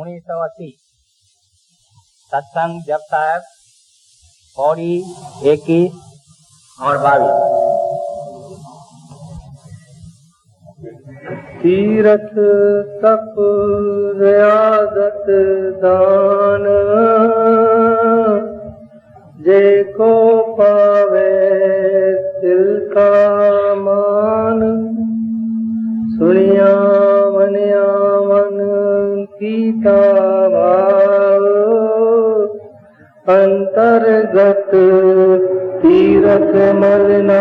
1980 सत्संग जप साहब पौड़ी 21 और 22। तीरथ तप रियादत दान जे को पावे दिल का मान सुनिया मनिया मन कीता भाव अंतर्गत तीरथ मलना।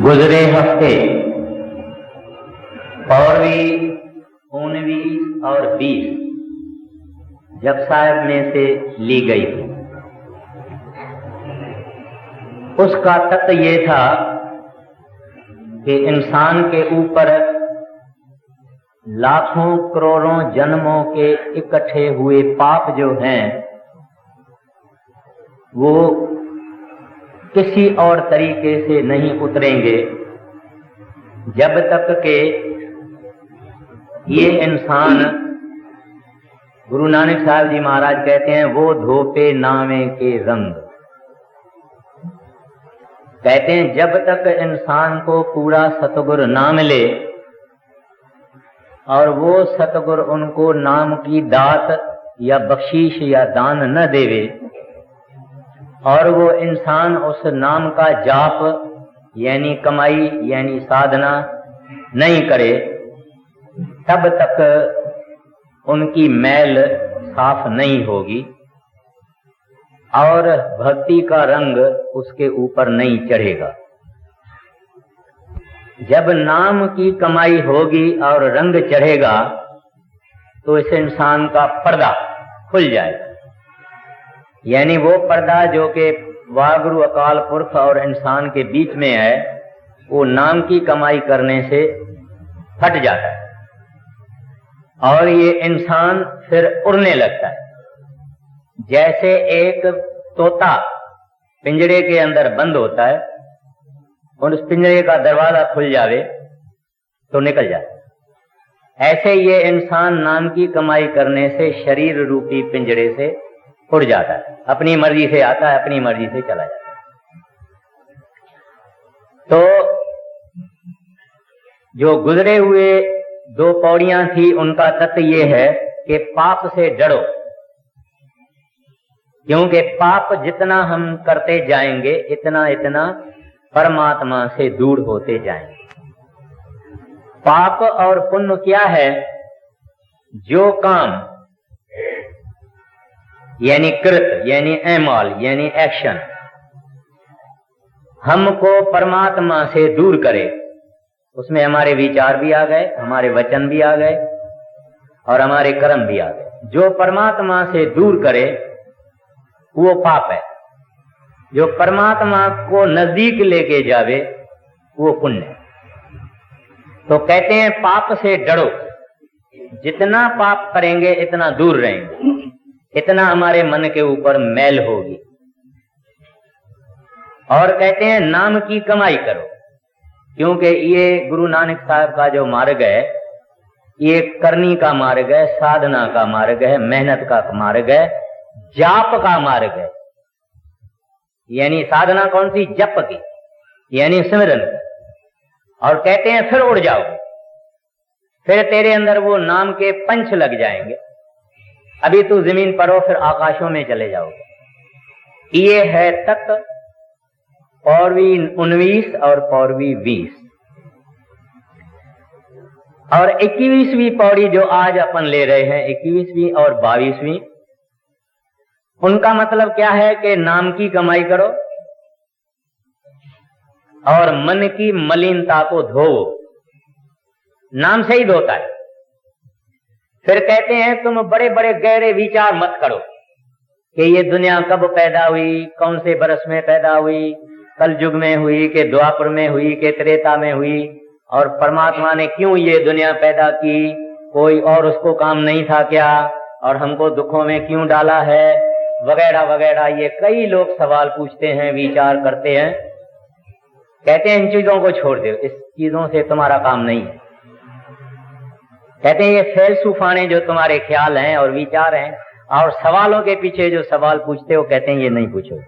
गुजरे हफ्ते पौरवी 19 और 20 जप साहब में से ली गई थी। उसका तत्व ये था कि इंसान के ऊपर लाखों करोड़ों जन्मों के इकट्ठे हुए पाप जो हैं वो किसी और तरीके से नहीं उतरेंगे जब तक के ये इंसान, गुरु नानक साहब जी महाराज कहते हैं, वो धोपे नामे के रंग। कहते हैं जब तक इंसान को पूरा सतगुरु ना मिले और वो सतगुरु उनको नाम की दात या बख्शीश या दान न देवे और वो इंसान उस नाम का जाप यानी कमाई यानी साधना नहीं करे, तब तक उनकी मैल साफ नहीं होगी और भक्ति का रंग उसके ऊपर नहीं चढ़ेगा। जब नाम की कमाई होगी और रंग चढ़ेगा तो इस इंसान का पर्दा खुल जाएगा, यानी वो पर्दा जो कि वागुरु अकाल पुरख और इंसान के बीच में है वो नाम की कमाई करने से फट जाता है और ये इंसान फिर उड़ने लगता है। जैसे एक तोता पिंजरे के अंदर बंद होता है और उस पिंजरे का दरवाजा खुल जावे तो निकल जाए, ऐसे ये इंसान नाम की कमाई करने से शरीर रूपी पिंजरे से उड़ जाता है, अपनी मर्जी से आता है, अपनी मर्जी से चला जाता है। तो जो गुजरे हुए 2 पौड़ियां थी उनका तत्व ये है कि पाप से डरो, क्योंकि पाप जितना हम करते जाएंगे इतना इतना परमात्मा से दूर होते जाएंगे। पाप और पुण्य क्या है? जो काम यानी कृत यानी एमॉल यानी एक्शन हमको परमात्मा से दूर करे, उसमें हमारे विचार भी आ गए, हमारे वचन भी आ गए और हमारे कर्म भी आ गए। जो परमात्मा से दूर करे वो पाप है, जो परमात्मा को नजदीक लेके जावे वो पुण्य है। तो कहते हैं पाप से डरो, जितना पाप करेंगे इतना दूर रहेंगे, इतना हमारे मन के ऊपर मैल होगी। और कहते हैं नाम की कमाई करो, क्योंकि ये गुरु नानक साहब का जो मार्ग है ये करनी का मार्ग है, साधना का मार्ग है, मेहनत का मार्ग है, जाप का मार्ग है। यानी साधना कौन सी? जप की, यानी सिमरन। और कहते हैं फिर उड़ जाओगे, फिर तेरे अंदर वो नाम के पंच लग जाएंगे, अभी तू जमीन पर हो फिर आकाशों में चले जाओगे। ये है तत्व पौरवी 19 और पौरवी 20। और 21वीं पौड़ी जो आज अपन ले रहे हैं, 21वीं और 22वीं, उनका मतलब क्या है कि नाम की कमाई करो और मन की मलिनता को धोवो। नाम से ही धोता है। फिर कहते हैं तुम बड़े बड़े गहरे विचार मत करो कि ये दुनिया कब पैदा हुई, कौन से बरस में पैदा हुई, कल युग में हुई कि द्वापर में हुई कि त्रेता में हुई, और परमात्मा ने क्यों ये दुनिया पैदा की, कोई और उसको काम नहीं था क्या, और हमको दुखों में क्यों डाला है, वगैरह वगैरह। ये कई लोग सवाल पूछते हैं, विचार करते हैं। कहते हैं इन चीजों को छोड़ दो, इस चीजों से तुम्हारा काम नहीं है। कहते हैं ये फैलसूफाने जो तुम्हारे ख्याल हैं और विचार हैं और सवालों के पीछे जो सवाल पूछते हो, कहते हैं ये नहीं पूछो।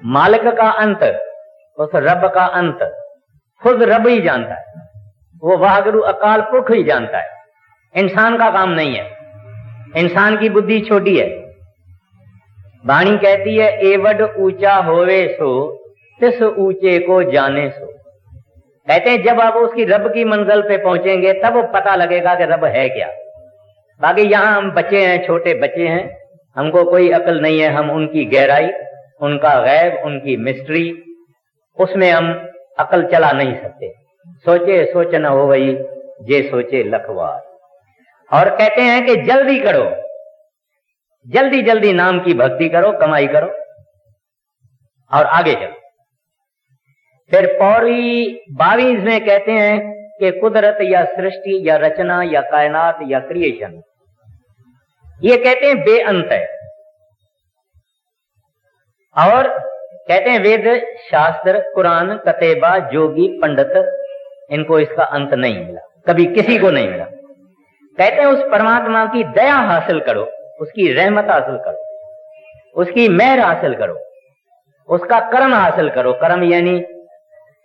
मालिक का अंत, उस रब का अंत खुद रब ही जानता है, वो वाहगुरु अकाल पुरख ही जानता है, इंसान का काम नहीं है। इंसान की बुद्धि छोटी है। वाणी कहती है एवड ऊंचा होवे सो तिस ऊंचे को जाने सो। कहते हैं जब आप उसकी रब की मंजिल पे पहुंचेंगे तब पता लगेगा कि रब है क्या। बाकी यहां हम बच्चे हैं, छोटे बच्चे हैं, हमको कोई अकल नहीं है। हम उनकी गहराई, उनका गैब, उनकी मिस्ट्री, उसमें हम अकल चला नहीं सकते। सोचे सोच न हो वही जे सोचे लखवार। और कहते हैं कि जल्दी करो, जल्दी जल्दी नाम की भक्ति करो, कमाई करो और आगे चलो। फिर पौड़ी 22 में कहते हैं कि कुदरत या सृष्टि या रचना या कायनात या क्रिएशन, ये कहते हैं बेअंत है। और कहते हैं वेद शास्त्र कुरान कतेबा जोगी पंडित, इनको इसका अंत नहीं मिला, कभी किसी को नहीं मिला। कहते हैं उस परमात्मा की दया हासिल करो, उसकी रहमत हासिल करो, उसकी मेहर हासिल करो, उसका कर्म हासिल करो। कर्म यानी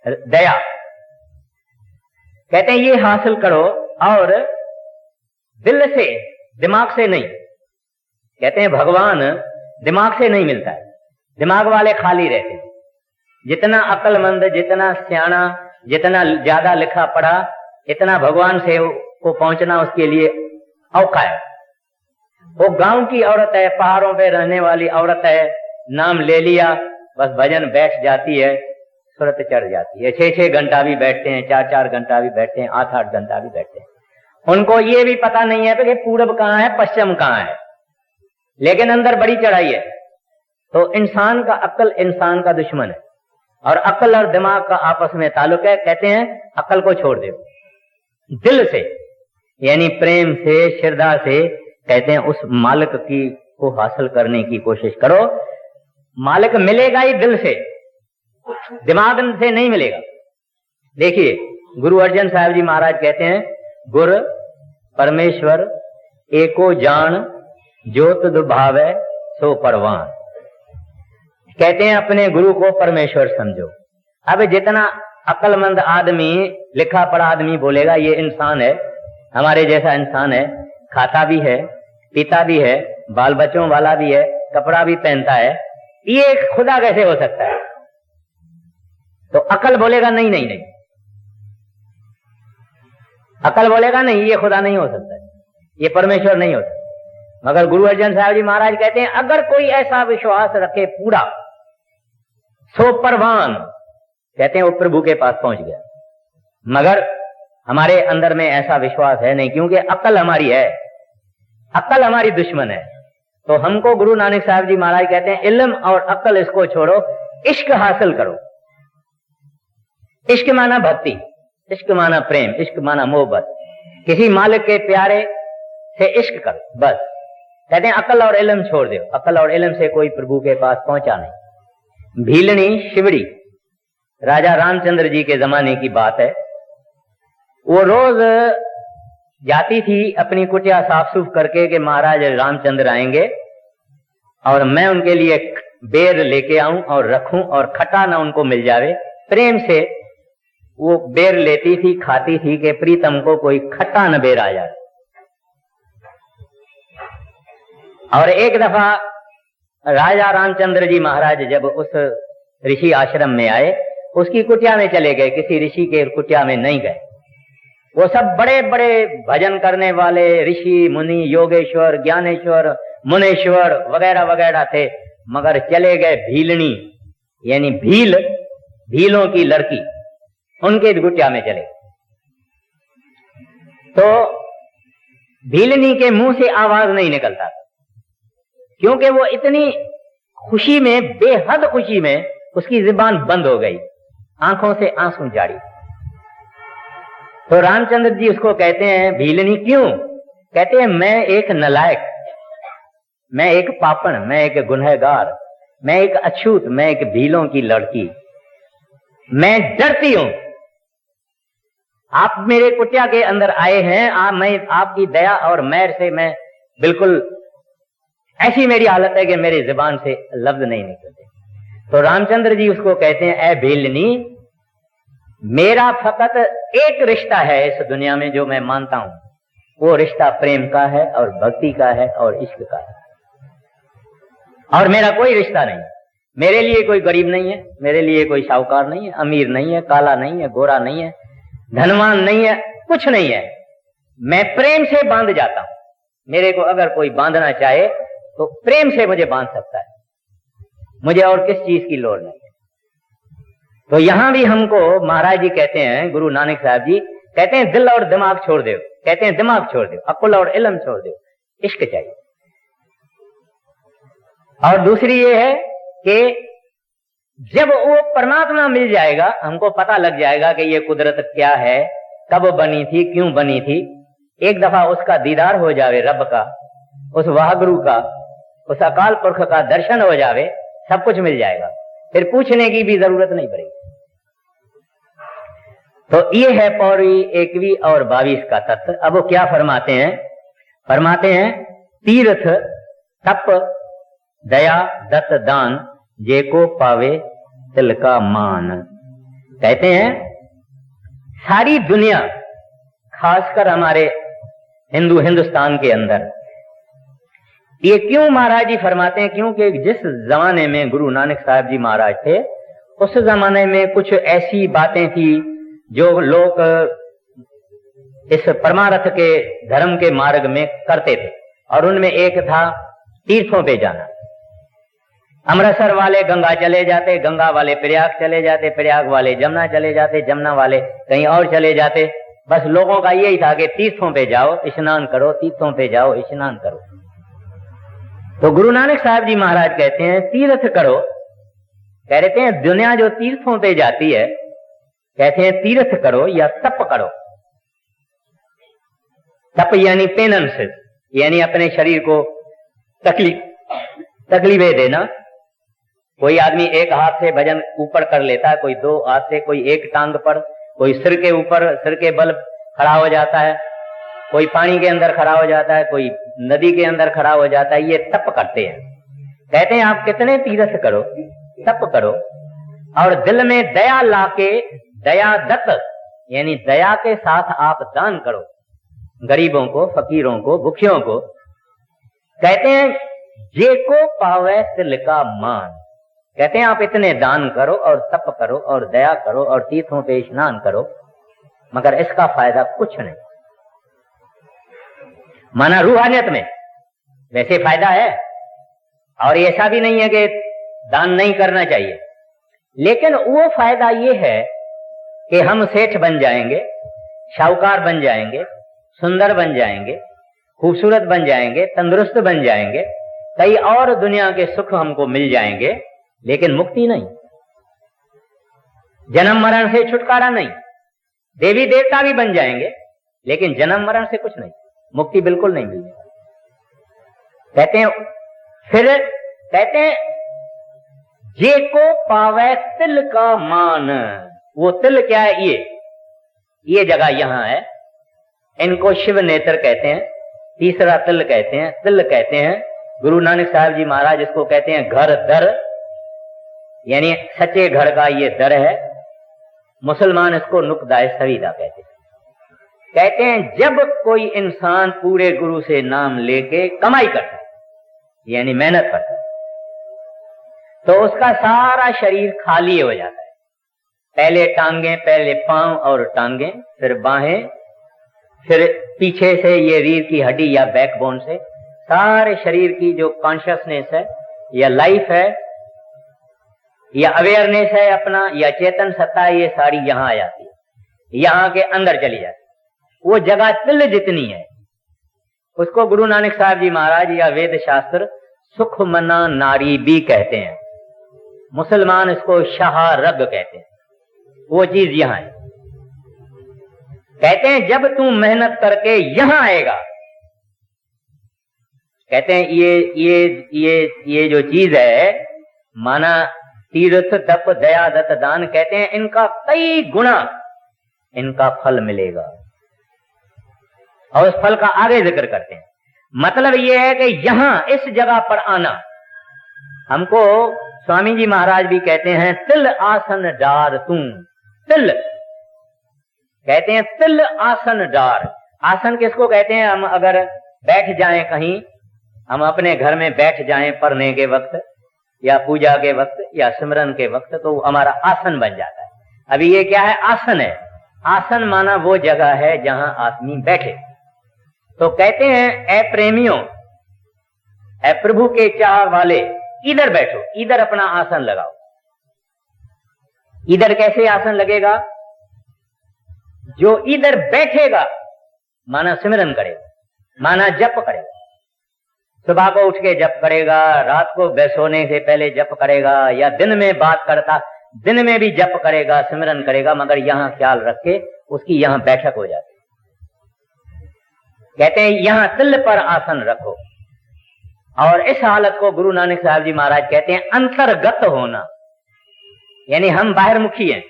दया। कहते हैं ये हासिल करो और दिल से, दिमाग से नहीं। कहते हैं भगवान दिमाग से नहीं मिलता है, दिमाग वाले खाली रहते हैं। जितना अक्लमंद, जितना सियाना, जितना ज्यादा लिखा पढ़ा, इतना भगवान से को पहुंचना उसके लिए औखा है। वो गांव की औरत है, पहाड़ों पे रहने वाली औरत है, नाम ले लिया बस भजन बैठ जाती है, सुरत चढ़ जाती है। 6-6 घंटा भी बैठते हैं, 4-4 घंटा भी बैठते हैं, 8-8 घंटा भी बैठते हैं। उनको ये भी पता नहीं है कि पूरब कहाँ है, पश्चिम कहाँ है, लेकिन अंदर बड़ी चढ़ाई है। तो इंसान का अक्ल इंसान का दुश्मन है और अक्ल और दिमाग का आपस में ताल्लुक है। कहते हैं अक्ल को छोड़ दो, दिल से यानी प्रेम से, श्रद्धा से, कहते हैं उस मालिक की को हासिल करने की कोशिश करो। मालिक मिलेगा ही दिल से, दिमाग से नहीं मिलेगा। देखिए गुरु अर्जन साहब जी महाराज कहते हैं गुर परमेश्वर एको जान ज्योत दुभावे सो परवान। कहते हैं अपने गुरु को परमेश्वर समझो। अब जितना अक्लमंद आदमी, लिखा पढ़ा आदमी बोलेगा ये इंसान है, हमारे जैसा इंसान है, खाता भी है, पीता भी है, बाल बच्चों वाला भी है, कपड़ा भी पहनता है, ये खुदा कैसे हो सकता है? तो अकल बोलेगा नहीं नहीं नहीं, अकल बोलेगा नहीं, ये खुदा नहीं हो सकता, ये परमेश्वर नहीं होता। मगर गुरु अर्जन साहब जी महाराज कहते हैं अगर कोई ऐसा विश्वास रखे पूरा, सो परवान, कहते हैं वो प्रभु के पास पहुंच गया। मगर हमारे अंदर में ऐसा विश्वास है नहीं, क्योंकि अकल हमारी है, अकल हमारी दुश्मन है। तो हमको गुरु नानक साहब जी महाराज कहते हैं इल्म और अकल इसको छोड़ो, इश्क हासिल करो। इश्क माना भक्ति, इश्क माना प्रेम, इश्क माना मोहब्बत। किसी मालिक के प्यारे से इश्क करो बस। कहते हैं अकल और इल्म छोड़ दो, अकल और इल्म से कोई प्रभु के पास पहुंचा नहीं। भीलनी शिवड़ी राजा रामचंद्र जी के जमाने की बात है। वो रोज जाती थी अपनी कुटिया साफ सूफ करके कि महाराज रामचंद्र आएंगे और मैं उनके लिए बेर लेके आऊं और रखूं और खट्टा ना उनको मिल जावे। प्रेम से वो बेर लेती थी, खाती थी कि प्रीतम को कोई खट्टा न बेर आ जाए। और एक दफा राजा रामचंद्र जी महाराज जब उस ऋषि आश्रम में आए, उसकी कुटिया में चले गए, किसी ऋषि के कुटिया में नहीं गए। वो सब बड़े बड़े भजन करने वाले ऋषि मुनि, योगेश्वर, ज्ञानेश्वर, मुनेश्वर वगैरह वगैरह थे, मगर चले गए भीलनी यानी भील, भीलों की लड़की, उनके कुटिया में चले। तो भीलनी के मुंह से आवाज नहीं निकलता, क्योंकि वो इतनी खुशी में, बेहद खुशी में उसकी जुबान बंद हो गई, आंखों से आंसू जारी। तो रामचंद्र जी उसको कहते हैं भीलनी क्यों? कहते हैं मैं एक नलायक, मैं एक पापण, मैं एक गुनहगार, मैं एक अछूत, मैं एक भीलों की लड़की, मैं डरती हूं। आप मेरे कुटिया के अंदर आए हैं, मैं आपकी दया और मेहर से मैं बिल्कुल, ऐसी मेरी हालत है कि मेरी जुबान से लफ्ज नहीं निकलते। तो रामचंद्र जी उसको कहते हैं, ऐ भीलनी, मेरा फकत एक रिश्ता है इस दुनिया में जो मैं मानता हूं, वो रिश्ता प्रेम का है और भक्ति का है और इश्क का है, और मेरा कोई रिश्ता नहीं। मेरे लिए कोई गरीब नहीं है, मेरे लिए कोई साहूकार नहीं है, अमीर नहीं है, काला नहीं है, गोरा नहीं है, धनवान नहीं है, कुछ नहीं है। मैं प्रेम से बांध जाता हूं। मेरे को अगर कोई बांधना चाहे तो प्रेम से मुझे बांध सकता है, मुझे और किस चीज की लोड़ नहीं है। तो यहां भी हमको महाराज जी कहते हैं, गुरु नानक साहब जी कहते हैं, दिल और दिमाग छोड़ दो, कहते हैं दिमाग छोड़ दो, अक्ल और इल्म छोड़ दो, इश्क चाहिए। और दूसरी ये है कि जब वो परमात्मा मिल जाएगा, हमको पता लग जाएगा कि ये कुदरत क्या है, कब बनी थी, क्यों बनी थी। एक दफा उसका दीदार हो जावे, रब का, उस वाहगुरु का, उस अकाल पुरख का दर्शन हो जावे, सब कुछ मिल जाएगा, फिर पूछने की भी जरूरत नहीं पड़ेगी। तो ये है पौड़ी 21 और 22 का तत्व। अब वो क्या फरमाते हैं? फरमाते हैं, तीर्थ तप दया दत्त दान जे को पावे तिल का मान। कहते हैं सारी दुनिया, खासकर हमारे हिंदुस्तान के अंदर, ये क्यों महाराज जी फरमाते हैं? क्योंकि जिस जमाने में गुरु नानक साहब जी महाराज थे, उस जमाने में कुछ ऐसी बातें थी जो लोग इस परमार्थ के धर्म के मार्ग में करते थे, और उनमें एक था तीर्थों पे जाना। अमृतसर वाले गंगा चले जाते, गंगा वाले प्रयाग चले जाते, प्रयाग वाले जमुना चले जाते, जमुना वाले कहीं और चले जाते। बस लोगों का यही था कि तीर्थों पे जाओ स्नान करो, तीर्थों पे जाओ स्नान करो। तो गुरु नानक साहब जी महाराज कहते हैं, तीर्थ करो। कह रहे हैं दुनिया जो तीर्थों पे जाती है, कहते हैं तीर्थ करो या तप करो। तप यानी पेनेंस, यानी अपने शरीर को तकलीफें देना। कोई आदमी एक हाथ से भजन ऊपर कर लेता है, कोई दो हाथ से, कोई एक टांग पर, कोई सिर के ऊपर, सिर के बल खड़ा हो जाता है, कोई पानी के अंदर खड़ा हो जाता है, कोई नदी के अंदर खड़ा हो जाता है। ये तप करते हैं। कहते हैं आप कितने तीर्थ करो, तप करो, और दिल में दया लाके, दया दत्त यानी दया के साथ आप दान करो, गरीबों को, फकीरों को, भूखियों को। कहते हैं जे को पावे तिल का मान। कहते हैं आप इतने दान करो और तप करो और दया करो और तीर्थों पे स्नान करो, मगर इसका फायदा कुछ नहीं। माना रूहानियत में वैसे फायदा है, और ऐसा भी नहीं है कि दान नहीं करना चाहिए, लेकिन वो फायदा ये है कि हम सेठ बन जाएंगे, शाहूकार बन जाएंगे, सुंदर बन जाएंगे, खूबसूरत बन जाएंगे, तंदुरुस्त बन जाएंगे, कई और दुनिया के सुख हमको मिल जाएंगे, लेकिन मुक्ति नहीं, जन्म मरण से छुटकारा नहीं। देवी देवता भी बन जाएंगे, लेकिन जन्म मरण से कुछ नहीं, मुक्ति बिल्कुल नहीं मिलेगी। कहते हैं फिर, कहते हैं जे को पावे तिल का मान। वो तिल क्या है? ये जगह यहां है, इनको शिव नेत्र कहते हैं, तीसरा तिल कहते हैं, तिल कहते हैं। गुरु नानक साहब जी महाराज इसको कहते हैं घर दर, यानी सच्चे घर का ये दर है। मुसलमान इसको नुकदाए सवीदा कहते हैं। कहते हैं जब कोई इंसान पूरे गुरु से नाम लेके कमाई करता है, यानी मेहनत करता है, तो उसका सारा शरीर खाली हो जाता है। पहले टांगे, पहले पांव और टांगे, फिर बाहें, फिर पीछे से ये रीढ़ की हड्डी या बैकबोन से सारे शरीर की जो कॉन्शियसनेस है या लाइफ है या अवेयरनेस है अपना, या चेतन सत्ता है, ये सारी यहां आ जाती है, यहां के अंदर चली जाती है। वो जगह तिल जितनी है, उसको गुरु नानक साहब जी महाराज या वेद शास्त्र सुख मना नारी भी कहते हैं। मुसलमान इसको शाहरग कहते हैं। वो चीज यहां है। कहते हैं जब तू मेहनत करके यहां आएगा, कहते हैं ये जो चीज है, माना तीर्थ तप दया दत्त दान, कहते हैं इनका कई गुना इनका फल मिलेगा। और उस फल का आगे जिक्र करते हैं। मतलब यह है कि यहां इस जगह पर आना, हमको स्वामी जी महाराज भी कहते हैं तिल आसन डार तू। तिल कहते हैं, तिल आसन डार। आसन किसको कहते हैं? हम अगर बैठ जाएं कहीं, हम अपने घर में बैठ जाएं पढ़ने के वक्त या पूजा के वक्त या सिमरन के वक्त, तो हमारा आसन बन जाता है। अभी ये क्या है? आसन है। आसन माना वो जगह है जहां आदमी बैठे। तो कहते हैं ऐ प्रेमियों, ऐ प्रभु के चाह वाले, इधर बैठो, इधर अपना आसन लगाओ। इधर कैसे आसन लगेगा? जो इधर बैठेगा माना सिमरन करेगा, माना जप करेगा। सुबह को उठ के जप करेगा, रात को सोने से पहले जप करेगा, या दिन में बात करता दिन में भी जप करेगा, सिमरन करेगा, मगर यहां ख्याल रख के उसकी यहां बैठक हो जाती है। कहते हैं यहां तिल पर आसन रखो। और इस हालत को गुरु नानक साहब जी महाराज कहते हैं अंतर्गत होना। यानी हम बाहर मुखी हैं,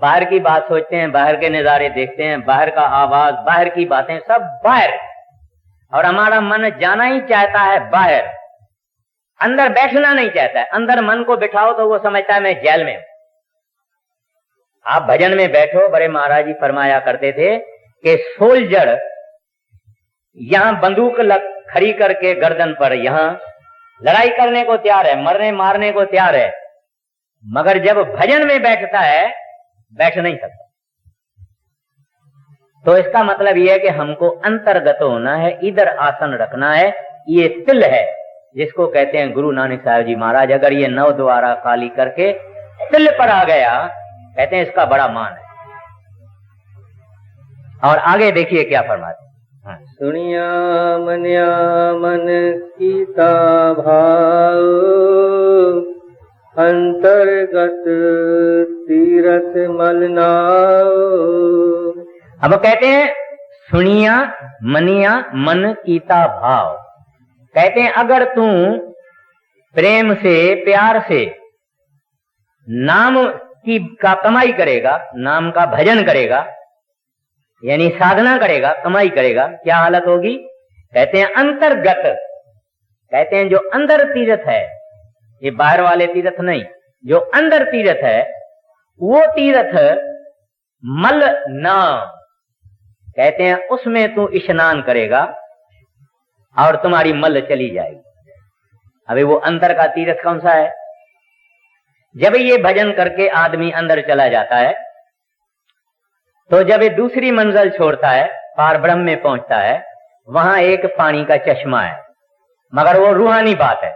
बाहर की बात सोचते हैं, बाहर के नजारे देखते हैं, बाहर का आवाज, बाहर की बातें सब बाहर, और हमारा मन जाना ही चाहता है बाहर, अंदर बैठना नहीं चाहता है। अंदर मन को बिठाओ तो वो समझता है मैं जेल में हूं। आप भजन में बैठो, बड़े महाराज जी फरमाया करते थे कि सोल्जर यहां बंदूक खड़ी करके गर्दन पर यहां लड़ाई करने को तैयार है, मरने मारने को तैयार है, मगर जब भजन में बैठता है बैठ नहीं सकता। तो इसका मतलब यह है कि हमको अंतर्गत होना है, इधर आसन रखना है। ये तिल है जिसको कहते हैं गुरु नानक साहब जी महाराज, अगर ये 9 द्वारा काली करके तिल पर आ गया, कहते हैं इसका बड़ा मान है। और आगे देखिए क्या फरमाते हैं। सुनिया मनिया मन कीता भाव, अंतर्गत तीरथ मलनाव। अब कहते हैं सुनिया मनिया मन कीता भाव। कहते हैं अगर तू प्रेम से प्यार से नाम की का कमाई करेगा, नाम का भजन करेगा, यानी साधना करेगा, कमाई करेगा, क्या हालत होगी? कहते हैं अंतर्गत। कहते हैं जो अंदर तीर्थ है, ये बाहर वाले तीर्थ नहीं, जो अंदर तीर्थ है वो तीर्थ मल नाम। कहते हैं उसमें तू स्नान करेगा और तुम्हारी मल चली जाएगी। अभी वो अंदर का तीर्थ कौन सा है? जब ये भजन करके आदमी अंदर चला जाता है, तो जब ये दूसरी मंजिल छोड़ता है, पार ब्रह्म में पहुंचता है, वहां एक पानी का चश्मा है, मगर वो रूहानी बात है।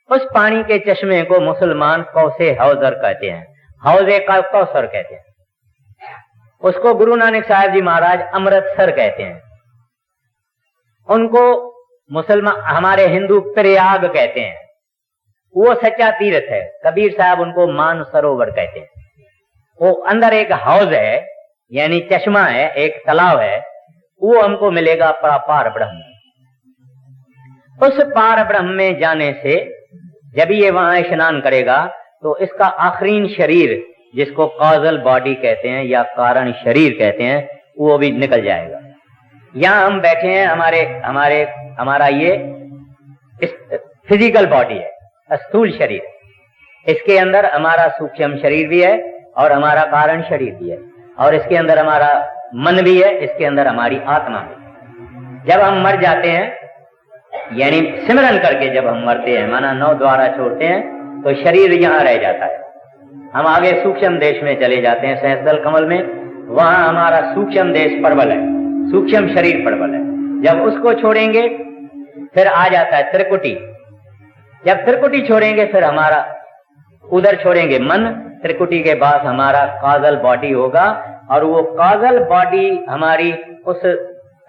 उस पानी के चश्मे को मुसलमान कौसे हौजर कहते हैं, हौजे का कौसर कहते हैं। उसको गुरु नानक साहब जी महाराज अमृतसर कहते हैं। उनको मुसलमान, हमारे हिंदू प्रयाग कहते हैं। वो सच्चा तीर्थ है। कबीर साहब उनको मान सरोवर कहते हैं। वो अंदर एक हौज है, यानी चश्मा है, एक तालाब है, वो हमको मिलेगा पार ब्रह्म। उस पार ब्रह्म में जाने से जब ये वहां स्नान करेगा तो इसका आखरीन शरीर, जिसको कॉजल बॉडी कहते हैं या कारण शरीर कहते हैं, वो भी निकल जाएगा। यहां हम बैठे हैं, हमारा ये फिजिकल बॉडी है, स्थूल शरीर। इसके अंदर हमारा सूक्ष्म शरीर भी है और हमारा कारण शरीर भी है, और इसके अंदर हमारा मन भी है, इसके अंदर हमारी आत्मा भी। जब हम मर जाते हैं, यानी सिमरन करके जब हम मरते हैं, माना 9 द्वारा छोड़ते हैं, तो शरीर यहां रह जाता है। हम आगे सूक्ष्म देश में चले जाते हैं, सहस्त्रदल कमल में, वहां हमारा सूक्ष्म देश प्रबल है, सूक्ष्म शरीर प्रबल है। जब उसको छोड़ेंगे फिर आ जाता है त्रिकुटी। जब त्रिकुटी छोड़ेंगे फिर हमारा उधर छोड़ेंगे मन, त्रिकुटी के बाद हमारा काजल बॉडी होगा, और वो काजल बॉडी हमारी उस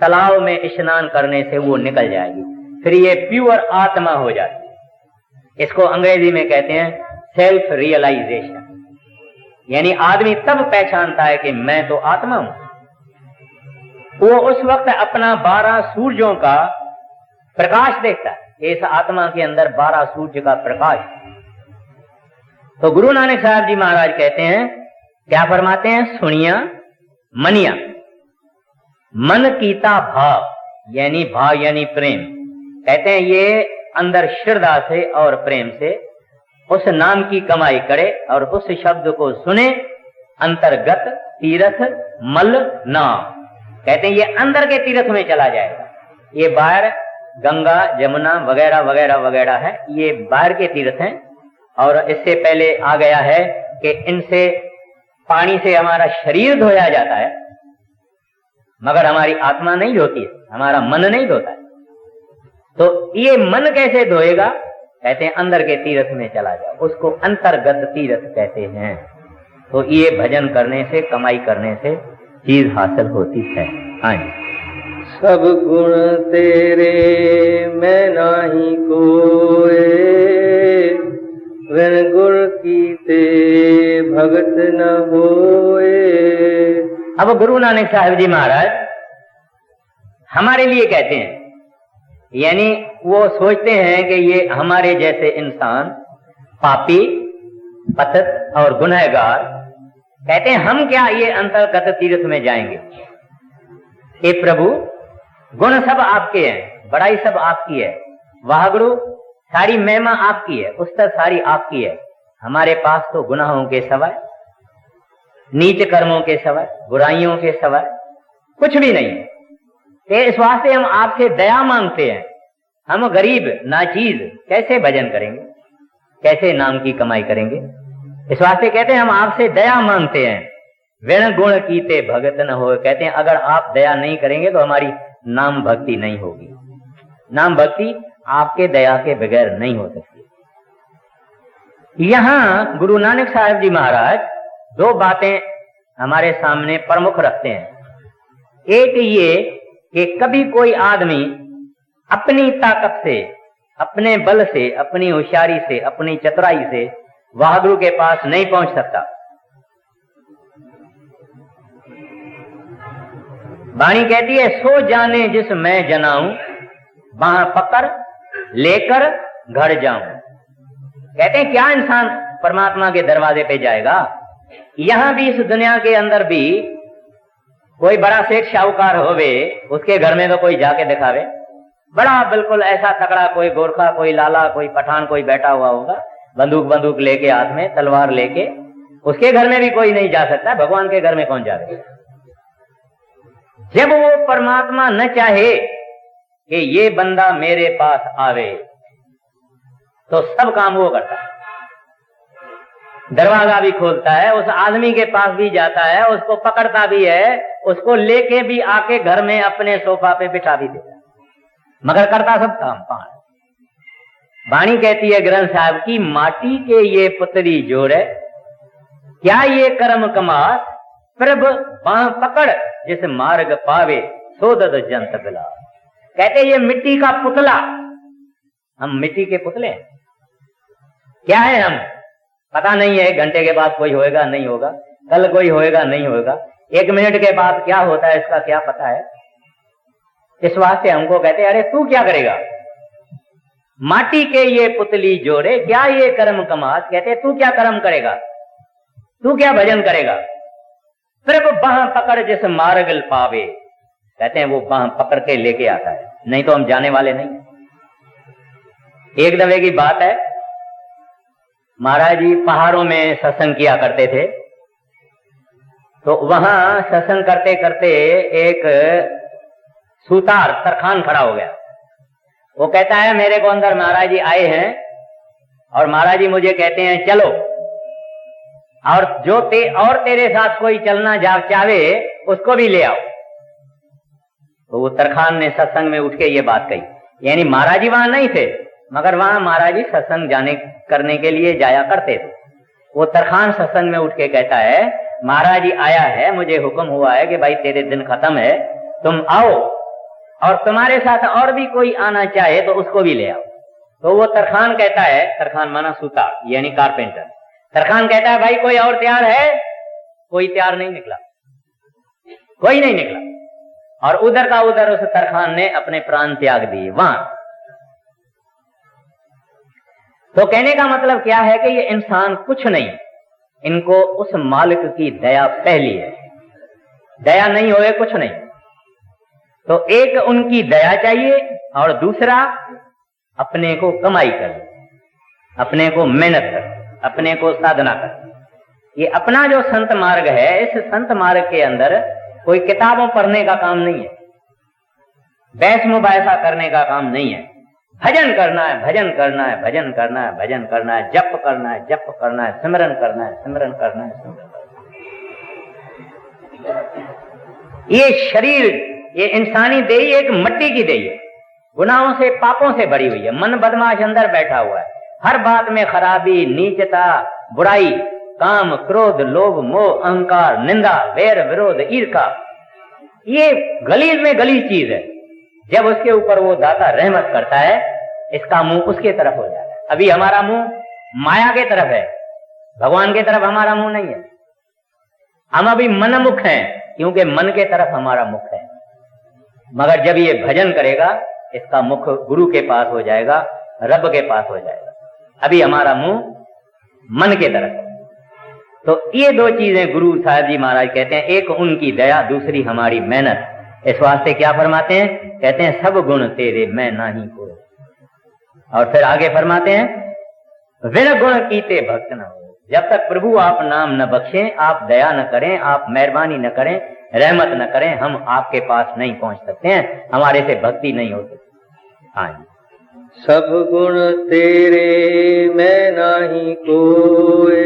तालाब में स्नान करने से वो निकल जाएगी। फिर ये प्योर आत्मा हो जाती है। इसको अंग्रेजी में कहते हैं सेल्फ रियलाइजेशन। यानी आदमी तब पहचानता है कि मैं तो आत्मा हूं। वो उस वक्त अपना 12 सूर्यों का प्रकाश देखता है। इस आत्मा के अंदर 12 सूर्य का प्रकाश। तो गुरु नानक साहब जी महाराज कहते हैं, क्या फरमाते हैं, सुनिया मनिया, मन कीता भाव, यानी भाव यानी प्रेम। कहते हैं ये अंदर श्रद्धा से और प्रेम से उस नाम की कमाई करे और उस शब्द को सुने, अंतर्गत तीर्थ मल नाम। कहते हैं ये अंदर के तीर्थ में चला जाएगा। ये बाहर गंगा जमुना वगैरह वगैरह वगैरह है, ये बाहर के तीर्थ हैं। और इससे पहले आ गया है कि इनसे पानी से हमारा शरीर धोया जाता है, मगर हमारी आत्मा नहीं धोती है, हमारा मन नहीं धोता है। तो ये मन कैसे धोएगा? कहते हैं अंदर के तीर्थ में चला जाओ, उसको अंतर्गत तीर्थ कहते हैं। तो ये भजन करने से, कमाई करने से चीज हासिल होती है। हाँ जी। सब गुण तेरे मैं नाही कोए, विन गुण कीते भगत न होए। अब गुरु नानक साहब जी महाराज हमारे लिए कहते हैं, यानी वो सोचते हैं कि ये हमारे जैसे इंसान पापी पतित और गुनहगार, कहते हैं हम क्या ये अंतर्गत तीर्थ में जाएंगे? हे प्रभु, गुण सब आपके हैं, बड़ाई सब आपकी है, वाहगुरु सारी महिमा आपकी है, उस्तर सारी आपकी है। हमारे पास तो गुनाहों के सवाय, नीच कर्मों के सवाय, बुराइयों के सवाय कुछ भी नहीं है। इस वास्ते हम आपसे दया मांगते हैं। हम गरीब नाचीज कैसे भजन करेंगे, कैसे नाम की कमाई करेंगे? इस वास्ते कहते हैं हम आपसे दया मांगते हैं। विण गुण कीते भगत न हो। कहते हैं अगर आप दया नहीं करेंगे तो हमारी नाम भक्ति नहीं होगी। नाम भक्ति आपके दया के बगैर नहीं हो सकती। यहां गुरु नानक साहब जी महाराज दो बातें हमारे सामने प्रमुख रखते हैं। एक ये कि कभी कोई आदमी अपनी ताकत से, अपने बल से, अपनी होशियारी से, अपनी चतुराई से वाहगुरु के पास नहीं पहुंच सकता। वाणी कहती है, सो जाने जिस मैं जनाऊं, बाह पकड़ लेकर घर जाऊं। कहते हैं क्या इंसान परमात्मा के दरवाजे पे जाएगा? यहां भी, इस दुनिया के अंदर भी कोई बड़ा सेठ शाहूकार होवे, उसके घर में तो कोई जाके दिखावे, बड़ा बिल्कुल ऐसा तकड़ा कोई गोरखा, कोई लाला, कोई पठान कोई बैठा हुआ होगा, बंदूक लेके हाथ में, तलवार लेके, उसके घर में भी कोई नहीं जा सकता। भगवान के घर में कौन जाएगा? जब वो परमात्मा न चाहे कि ये बंदा मेरे पास आवे, तो सब काम वो करता है। दरवाजा भी खोलता है, उस आदमी के पास भी जाता है, उसको पकड़ता भी है, उसको लेके भी आके घर में अपने सोफा पे बिठा भी देता है, मगर करता सब काम पान। वाणी कहती है ग्रंथ साहब की, माटी के ये पुतली जोड़े, क्या ये कर्म कमास, प्रभ बाह पकड़ जिस मार्ग पावे, सोदत जंत बिला। कहते ये मिट्टी का पुतला, हम मिट्टी के पुतले हैं। क्या है हम? पता नहीं है, घंटे के बाद कोई होएगा नहीं होगा, कल कोई होएगा नहीं होगा, 1 मिनट के बाद क्या होता है इसका क्या पता है? इस वास्ते हमको कहते हैं, अरे तू क्या करेगा? माटी के ये पुतली जोड़े, क्या ये कर्म कमास। कहते तू क्या कर्म करेगा, तू क्या भजन करेगा? प्रभु बाह पकड़ जिस मार्ग पावे। कहते हैं वो बाह पकड़ के लेके आता है, नहीं तो हम जाने वाले नहीं। एक दफे की बात है, महाराज जी पहाड़ों में सत्संग किया करते थे। तो वहां सत्संग करते करते एक सूतार तरखान खड़ा हो गया। वो कहता है, मेरे को अंदर महाराज जी आए हैं और महाराज जी मुझे कहते हैं चलो, और जो तेरे साथ कोई चलना चाहे उसको भी ले आओ। तो वो तरखान ने सत्संग में उठ के ये बात कही, यानी महाराज जी वहां नहीं थे, मगर वहां महाराज जी सत्संग करने के लिए जाया करते थे। वो तरखान सत्संग में उठ के कहता है, महाराज जी आया है, मुझे हुक्म हुआ है कि भाई तेरे दिन खत्म है, तुम आओ, और तुम्हारे साथ और भी कोई आना चाहे तो उसको भी ले आओ। तो वो तरखान कहता है, तरखान माना सूतार यानी कारपेंटर, तरखान कहता है भाई कोई और तैयार है? कोई तैयार नहीं निकला, कोई नहीं निकला। और उधर का उधर उस तरखान ने अपने प्राण त्याग दिए वहां। तो कहने का मतलब क्या है कि ये इंसान कुछ नहीं, इनको उस मालिक की दया पहली है, दया नहीं होए कुछ नहीं। तो एक उनकी दया चाहिए और दूसरा अपने को कमाई कर, अपने को मेहनत कर, अपने को साधना कर। ये अपना जो संत मार्ग है, इस संत मार्ग के अंदर कोई किताबों पढ़ने का काम नहीं है, बहस मुबाहिसा करने का काम नहीं है। भजन करना है, भजन करना है, भजन करना है, भजन करना है, जप करना है, जप करना है, सिमरन करना है, सिमरन करना है, सिमरन करना है। ये शरीर, ये इंसानी देही एक मिट्टी की देही है, गुनाहों से पापों से भरी हुई है। मन बदमाश अंदर बैठा हुआ है, हर बात में खराबी, नीचता, बुराई, काम, क्रोध, लोभ, मोह, अहंकार, निंदा, वैर, विरोध, ईर्ष्या, ये गलीज में गलीज चीज है। जब उसके ऊपर वो दाता रहमत करता है, इसका मुंह उसके तरफ हो जाता है। अभी हमारा मुंह माया के तरफ है, भगवान के तरफ हमारा मुंह नहीं है। हम अभी मनमुख हैं, क्योंकि मन के तरफ हमारा मुख है। मगर जब ये भजन करेगा, इसका मुख गुरु के पास हो जाएगा, रब के पास हो जाएगा। अभी हमारा मुंह मन के तरफ है। तो ये दो चीजें गुरु साहब जी महाराज कहते हैं, एक उनकी दया, दूसरी हमारी मेहनत। इस वास्ते क्या फरमाते हैं? कहते हैं सब गुण तेरे मैं नाही को। और फिर आगे फरमाते हैं विन गुण कीते भक्त न हो। जब तक प्रभु आप नाम न बख्शें, आप दया न करें, आप मेहरबानी न करें, रहमत न करें, हम आपके पास नहीं पहुंच सकते हैं, हमारे से भक्ति नहीं हो सकती। हाँ, सब गुण तेरे मैं नाही कोए,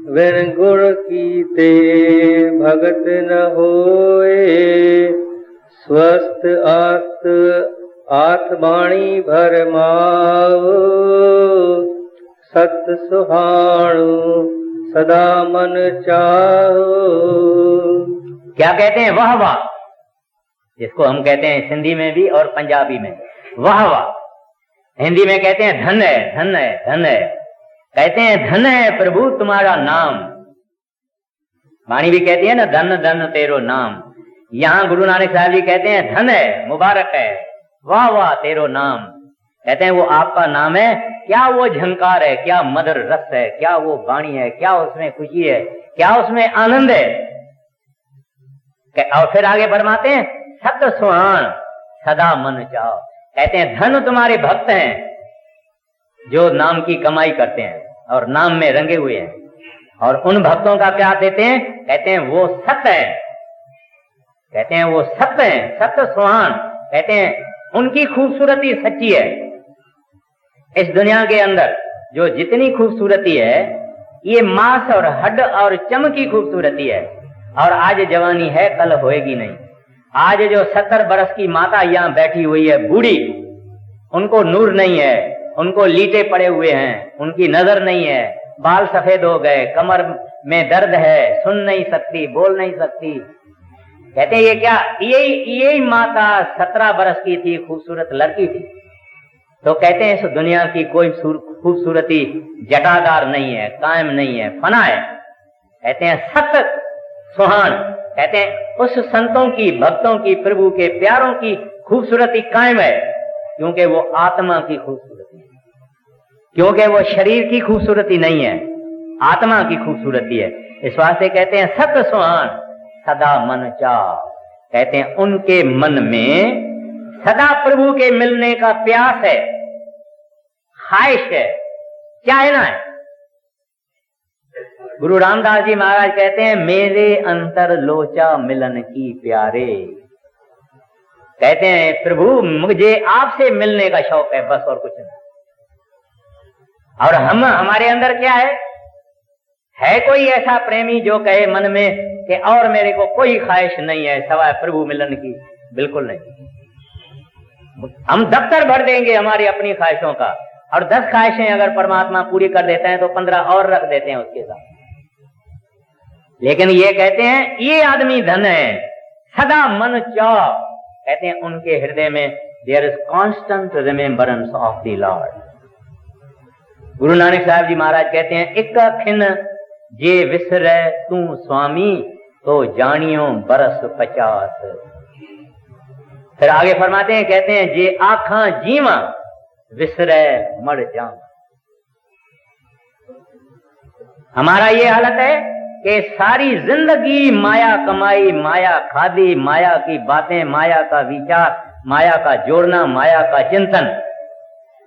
विन गुण कीते भगत न होए। स्वस्थ आत बाणी भरमाओ, सत सुहाणु सदा मन चाहो। क्या कहते हैं? वाह वाह, जिसको हम कहते हैं सिंधी में भी और पंजाबी में वाह वाह। हिंदी में कहते हैं धन है, धन है, धन है। कहते हैं धन है प्रभु तुम्हारा नाम। वाणी भी कहती है ना, धन धन तेरो नाम। यहाँ गुरु नानक साहब जी कहते हैं धन है, मुबारक है, वाह वाह तेरो नाम। कहते हैं वो आपका नाम है। क्या वो झंकार है, क्या मधुर रस है, क्या वो वाणी है, क्या उसमें खुशी है, क्या उसमें आनंद है। और फिर आगे फरमाते हैं सत सुहान सदा मन चाहो। कहते हैं धन तुम्हारे भक्त हैं, जो नाम की कमाई करते हैं और नाम में रंगे हुए हैं। और उन भक्तों का क्या देते हैं? कहते हैं वो सत्य है, कहते हैं वो सत्य है, सत्य सुहान। कहते हैं उनकी खूबसूरती सच्ची है। इस दुनिया के अंदर जो जितनी खूबसूरती है, ये मांस और हड्ड और चम की खूबसूरती है। और आज जवानी है, कल होएगी नहीं। आज जो 70 बरस की माता यहाँ बैठी हुई है, बूढ़ी, उनको नूर नहीं है, उनको लीटे पड़े हुए हैं, उनकी नजर नहीं है, बाल सफेद हो गए, कमर में दर्द है, सुन नहीं सकती, बोल नहीं सकती। कहते हैं ये क्या? यही माता 17 बरस की थी, खूबसूरत लड़की थी। तो कहते हैं इस दुनिया की कोई खूबसूरती जटादार नहीं है, कायम नहीं है, फना है। कहते हैं सत्य सुहान। कहते हैं उस संतों की, भक्तों की, प्रभु के प्यारों की खूबसूरती कायम है, क्योंकि वो आत्मा की खूबसूरती है, क्योंकि वो शरीर की खूबसूरती नहीं है, आत्मा की खूबसूरती है। इस वास्ते कहते हैं सत्य सुहान सदा मन चाह। कहते हैं उनके मन में सदा प्रभु के मिलने का प्यास है, ख्वाहिश है, चाहना है। गुरु रामदास जी महाराज कहते हैं मेरे अंतर लोचा मिलन की प्यारे। कहते हैं प्रभु मुझे आपसे मिलने का शौक है, बस और कुछ नहीं। और हमारे अंदर क्या है कोई ऐसा प्रेमी जो कहे मन में कि और मेरे को कोई ख्वाहिश नहीं है सवाए प्रभु मिलन की? बिल्कुल नहीं। हम दफ्तर भर देंगे हमारी अपनी ख्वाहिशों का, और 10 ख्वाहिशें अगर परमात्मा पूरी कर देते हैं तो 15 और रख देते हैं उसके साथ। लेकिन ये कहते हैं ये आदमी धन है, सदा मन चाह। कहते हैं उनके हृदय में there is constant remembrance of the Lord. Guru Nanak साहब जी महाराज कहते हैं एक खिन जे विसरे तू स्वामी, तो जानियो बरस 50। फिर आगे फरमाते हैं, कहते हैं जे आखा जीवा विसरे मर जाऊं। हमारा ये हालत है कि सारी जिंदगी माया कमाई, माया खादी, माया की बातें, माया का विचार, माया का जोड़ना, माया का चिंतन।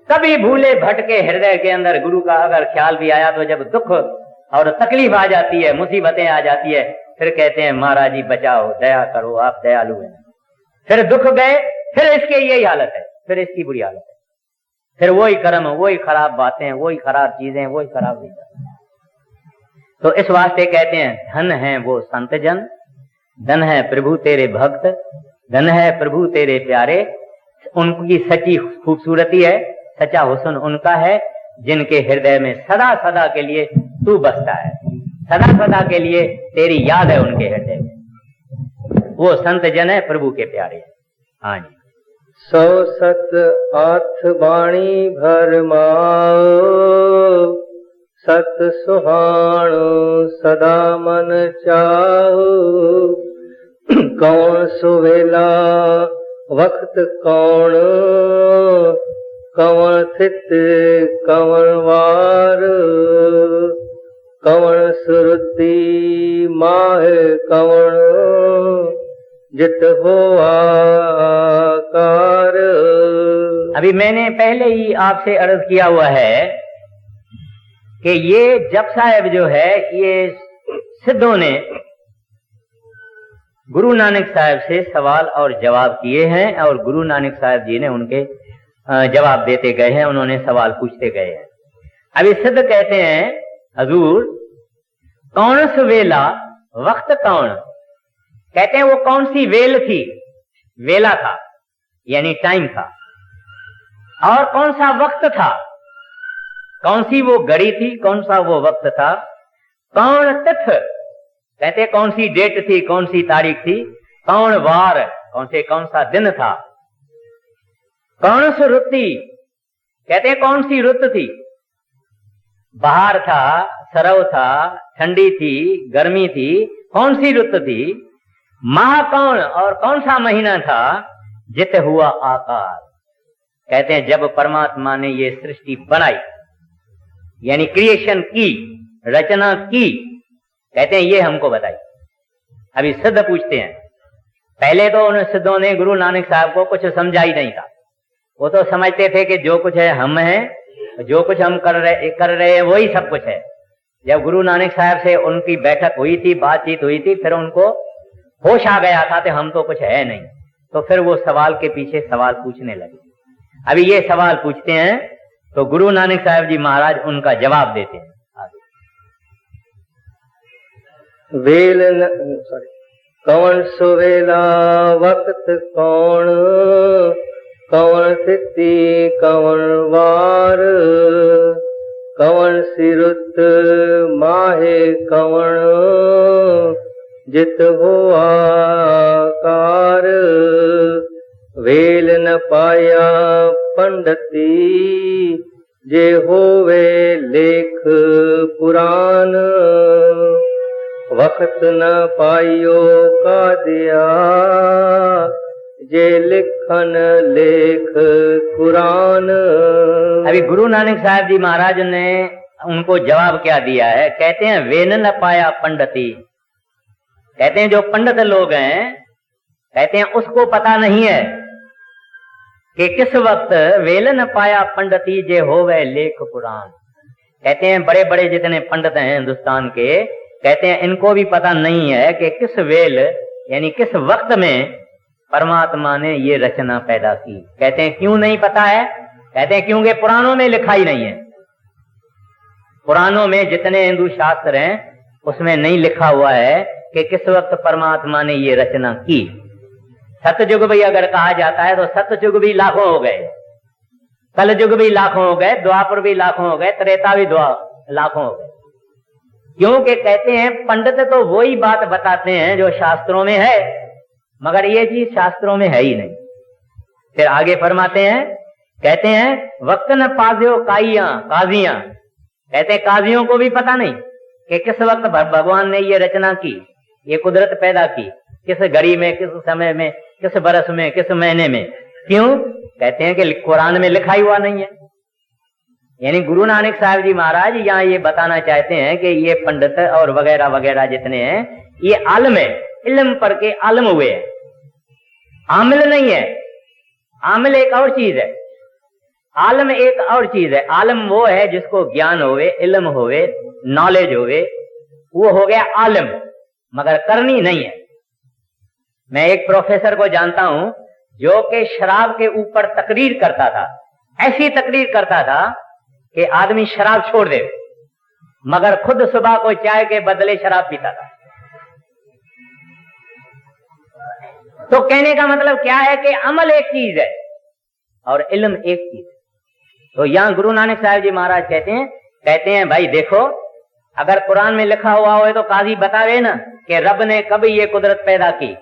कभी भूले भटके हृदय के अंदर गुरु का अगर ख्याल भी आया तो जब दुख और तकलीफ आ जाती है, मुसीबतें आ जाती है, फिर कहते हैं महाराज जी बचाओ, दया करो, आप दयालु हैं। फिर दुख गए, फिर इसके यही हालत है, फिर इसकी बुरी हालत है, फिर वही कर्म, वही खराब बातें, वही खराब चीजें, वही खराब विचार। तो इस वास्ते कहते हैं धन है वो संत जन, धन है प्रभु तेरे भक्त, धन है प्रभु तेरे प्यारे। उनकी सच्ची खूबसूरती है, सच्चा हुस्न उनका है जिनके हृदय में सदा सदा के लिए तू बसता है, सदा सदा के लिए तेरी याद है उनके हृदय में। वो संत जन है, प्रभु के प्यारे। हाँ जी। सौ सत आठ बाणी भरमाओ, सत सुहाणो सदा मन चाहो। कौन सुवेला वक्त कौन, कौन थित कौन वार। कौन सुरती माह कौन, जित हो आकार। अभी मैंने पहले ही आपसे अर्ज किया हुआ है कि ये जप साहब जो है, ये सिद्धों ने गुरु नानक साहब से सवाल और जवाब किए हैं और गुरु नानक साहब जी ने उनके जवाब देते गए हैं, उन्होंने सवाल पूछते गए हैं। अभी सिद्ध कहते हैं हजूर कौन सा वेला वक्त कौन, कहते हैं वो कौन सी वेल थी, वेला था यानी टाइम था, और कौन सा वक्त था, कौन सी वो घड़ी थी, कौन सा वो वक्त था। कौन तिथ, कहते हैं कौन सी डेट थी, कौन सी तारीख थी। कौन वार, कौन सा दिन था। कौन सी रुति, कहते हैं कौन सी रुत थी, बाहर था, सरव था, ठंडी थी, गर्मी थी, कौन सी रुत थी। माह कौन, और कौन सा महीना था। जित हुआ आकार, कहते हैं जब परमात्मा ने ये सृष्टि बनाई यानी क्रिएशन की, रचना की, कहते हैं ये हमको बताई। अभी सिद्ध पूछते हैं, पहले तो उन सिद्धों ने गुरु नानक साहब को कुछ समझा ही नहीं था। वो तो समझते थे कि जो कुछ है हम हैं, जो कुछ हम कर रहे हैं वही सब कुछ है। जब गुरु नानक साहब से उनकी बैठक हुई थी, बातचीत हुई थी, फिर उनको होश आ गया था कि हम तो कुछ है नहीं। तो फिर वो सवाल के पीछे सवाल पूछने लगे। अभी ये सवाल पूछते हैं तो गुरु नानक साहब जी महाराज उनका जवाब देते हैं। वेल कौन सुवेला वक्त कौन, कौन तिथि कौन वार। कौन सी रुत माहे कौन, जित हो आकार। वेल न पाया पंडिती, जे होवे लेख पुराण। वक्त न पाइयो का दिया, जे लिखन लेख कुरान। अभी गुरु नानक साहब जी महाराज ने उनको जवाब क्या दिया है, कहते हैं वेन न पाया पंडिती, कहते हैं जो पंडित लोग हैं, कहते हैं उसको पता नहीं है कि किस वक्त वेल न पाया पंडिती जे होवे लेख पुराण। कहते हैं बड़े बड़े जितने पंडित हैं हिंदुस्तान के, कहते हैं इनको भी पता नहीं है कि किस वेल यानी किस वक्त में परमात्मा ने ये रचना पैदा की। कहते हैं क्यों नहीं पता है, कहते हैं क्योंकि पुराणों में लिखा ही नहीं है। पुराणों में जितने हिंदू शास्त्र हैं उसमें नहीं लिखा हुआ है कि किस वक्त परमात्मा ने ये रचना की। सतयुग भी अगर कहा जाता है तो सतयुग भी लाखों हो गए, कल युग भी लाखों हो गए, द्वापर भी लाखों हो गए, त्रेता भी लाखों हो गए। क्योंकि कहते हैं पंडित तो वही बात बताते हैं जो शास्त्रों में है, मगर ये चीज शास्त्रों में है ही नहीं। फिर आगे फरमाते हैं, कहते हैं वक्त न पाजियो काजियां, कहते हैं काजियों को भी पता नहीं कि किस वक्त भगवान ने ये रचना की, ये कुदरत पैदा की, किस घड़ी में, किस समय में, किस बरस में, किस महीने में। क्यों? कहते हैं कि कुरान में लिखा ही हुआ नहीं है। यानी गुरु नानक साहब जी महाराज यहाँ ये बताना चाहते हैं कि ये पंडित और वगैरह वगैरह जितने हैं ये आलम है, इल्म पर के आलम हुए हैं, आमिल नहीं है। आमिल एक और चीज है, आलम एक और चीज है। आलम वो है जिसको ज्ञान होवे, इल्म होवे, नॉलेज होवे, वो हो गया आलम, मगर करनी नहीं है। मैं एक प्रोफेसर को जानता हूं जो कि शराब के ऊपर तकरीर करता था, ऐसी तकरीर करता था कि आदमी शराब छोड़ दे, मगर खुद सुबह को चाय के बदले शराब पीता था। तो कहने का मतलब क्या है कि अमल एक चीज है और इल्म एक चीज है। तो यहां गुरु नानक साहब जी महाराज कहते हैं भाई देखो, अगर कुरान में लिखा हुआ हो तो काजी बतावे ना कि रब ने कब ये कुदरत पैदा की।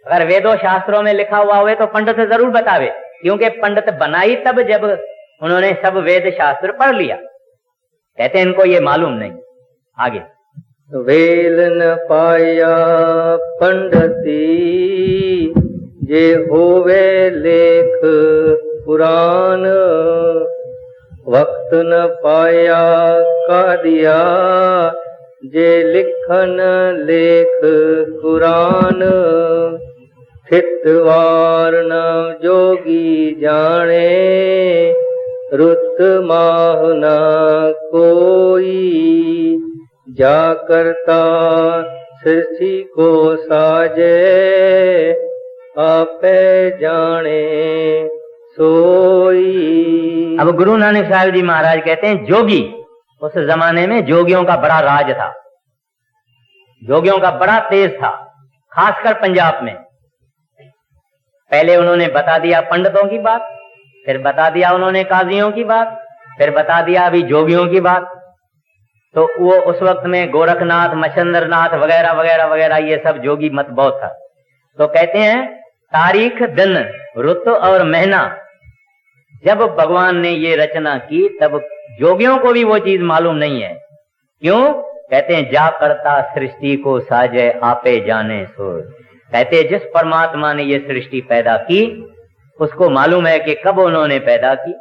अगर वेदों शास्त्रों में लिखा हुआ हो तो पंडित जरूर बतावे, क्योंकि पंडित बनाई तब जब उन्होंने सब वेद शास्त्र पढ़ लिया। कहते हैं इनको ये मालूम नहीं। आगे, वेल न पाया पंडिती जे होवे लेख पुराण, वक्त न पाया कादिया जे लिखन लेख कुरान, थितवार न जोगी जाने रुत माह न कोई, जा करता सृष्टि को साजे आपे जाने सोई। अब गुरु नानक साहब जी महाराज कहते हैं जोगी, उस जमाने में जोगियों का बड़ा राज था, जोगियों का बड़ा तेज था, खासकर पंजाब में। पहले उन्होंने बता दिया पंडितों की बात, फिर बता दिया उन्होंने काजियों की बात, फिर बता दिया अभी जोगियों की बात। तो वो उस वक्त में गोरखनाथ, मच्छंद्रनाथ वगैरह वगैरह वगैरह ये सब जोगी मत बहुत था। तो कहते हैं तारीख, दिन, रुत और महीना जब भगवान ने ये रचना की तब जोगियों को भी वो चीज मालूम नहीं है। क्यों? कहते हैं जा करता सृष्टि को साजे आपे जाने सो। कहते हैं जिस परमात्मा ने ये सृष्टि पैदा की उसको मालूम है कि कब उन्होंने पैदा की,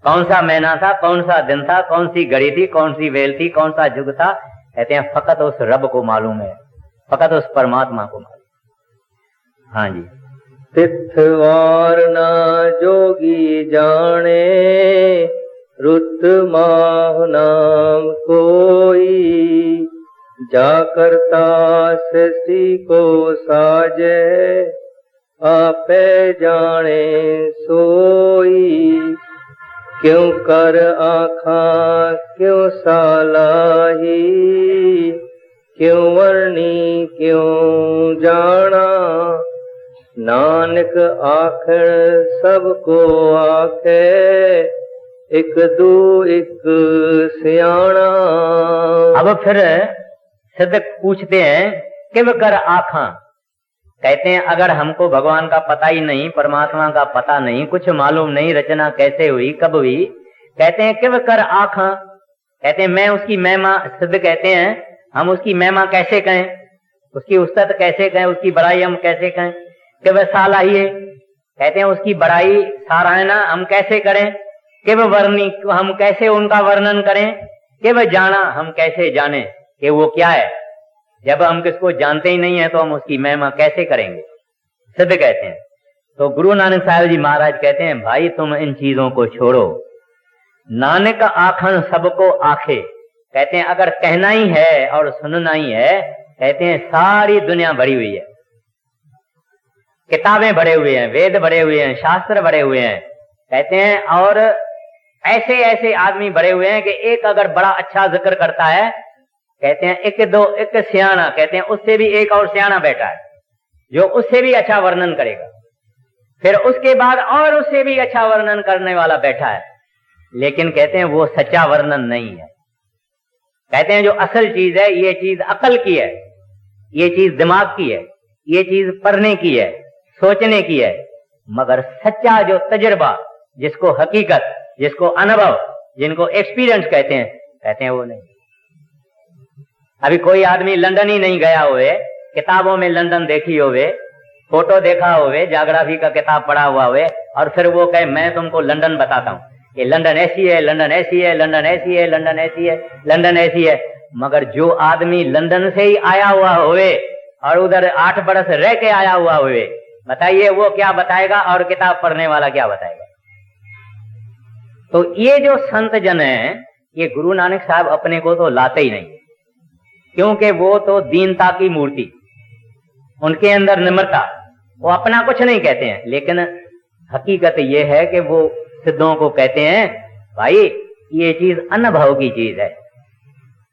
कौन सा महीना था, कौन सा दिन था, कौन सी घड़ी थी, कौन सी वेल थी, कौन सा युग था। कहते हैं फकत उस रब को मालूम है, फकत उस परमात्मा को मालूम। हाँ जी, तिथवार ना जोगी जाने रुत माह नाम कोई, जा करता सृष्टि को साजे आपे जाने सोई। क्यों कर आखा क्यों सालाही, क्यों वर्णी क्यों जाना, नानक आखिर सबको आखे एक दू एक सियाणा। अब फिर सिद्ध पूछते हैं कि वह कर आखा। कहते हैं अगर हमको भगवान का पता ही नहीं, परमात्मा का पता नहीं, कुछ मालूम नहीं रचना कैसे हुई, कब हुई, कहते हैं कि वह कर आखा। कहते हैं मैं उसकी महिमा, सिद्ध कहते हैं हम उसकी महिमा कैसे कहें, उसकी उस्तत कैसे कहें, उसकी बड़ाई हम कैसे कहें। कि वह सालाही, कहते हैं उसकी बड़ाई सारायना हम कैसे करें। कि वह वर्णी, हम कैसे उनका वर्णन करें। कि वह जाना, हम कैसे जाने कि वो क्या है। जब हम किसको जानते ही नहीं है तो हम उसकी महिमा कैसे करेंगे। सिद्ध कहते हैं। तो गुरु नानक साहब जी महाराज कहते हैं भाई तुम इन चीजों को छोड़ो, नानक आखन सबको आखे। कहते हैं अगर कहना ही है और सुनना ही है, कहते हैं सारी दुनिया भरी हुई है, किताबें भरे हुए हैं, वेद भरे हुए हैं, शास्त्र भरे हुए हैं। कहते हैं और ऐसे ऐसे आदमी भरे हुए हैं कि एक अगर बड़ा अच्छा जिक्र करता है, कहते हैं एक दो एक सियाना, कहते हैं उससे भी एक और सियाना बैठा है जो उससे भी अच्छा वर्णन करेगा। फिर उसके बाद और उससे भी अच्छा वर्णन करने वाला बैठा है, लेकिन कहते हैं वो सच्चा वर्णन नहीं है। कहते हैं जो असल चीज है, ये चीज अकल की है, ये चीज दिमाग की है, ये चीज पढ़ने की है, सोचने की है, मगर सच्चा जो तजुर्बा, जिसको हकीकत, जिसको अनुभव, जिनको एक्सपीरियंस कहते हैं वो नहीं। अभी कोई आदमी लंदन ही नहीं गया हुए, किताबों में लंदन देखी होवे, फोटो देखा हुए, ज्योग्राफी का किताब पढ़ा हुआ हुए, और फिर वो कहे मैं तुमको लंदन बताता हूँ कि लंदन ऐसी है, लंदन ऐसी है, लंदन ऐसी है, लंदन ऐसी है, लंदन ऐसी है। मगर जो आदमी लंदन से ही आया हुआ हुए और उधर 8 बरस रह के आया हुआ हुए, बताइए वो क्या बताएगा और किताब पढ़ने वाला क्या बताएगा। तो ये जो संत जन है, ये गुरु नानक साहब अपने को तो लाते ही नहीं, क्योंकि वो तो दीनता की मूर्ति, उनके अंदर निम्रता, वो अपना कुछ नहीं कहते हैं। लेकिन हकीकत ये है कि वो सिद्धों को कहते हैं भाई ये चीज अनुभव की चीज है।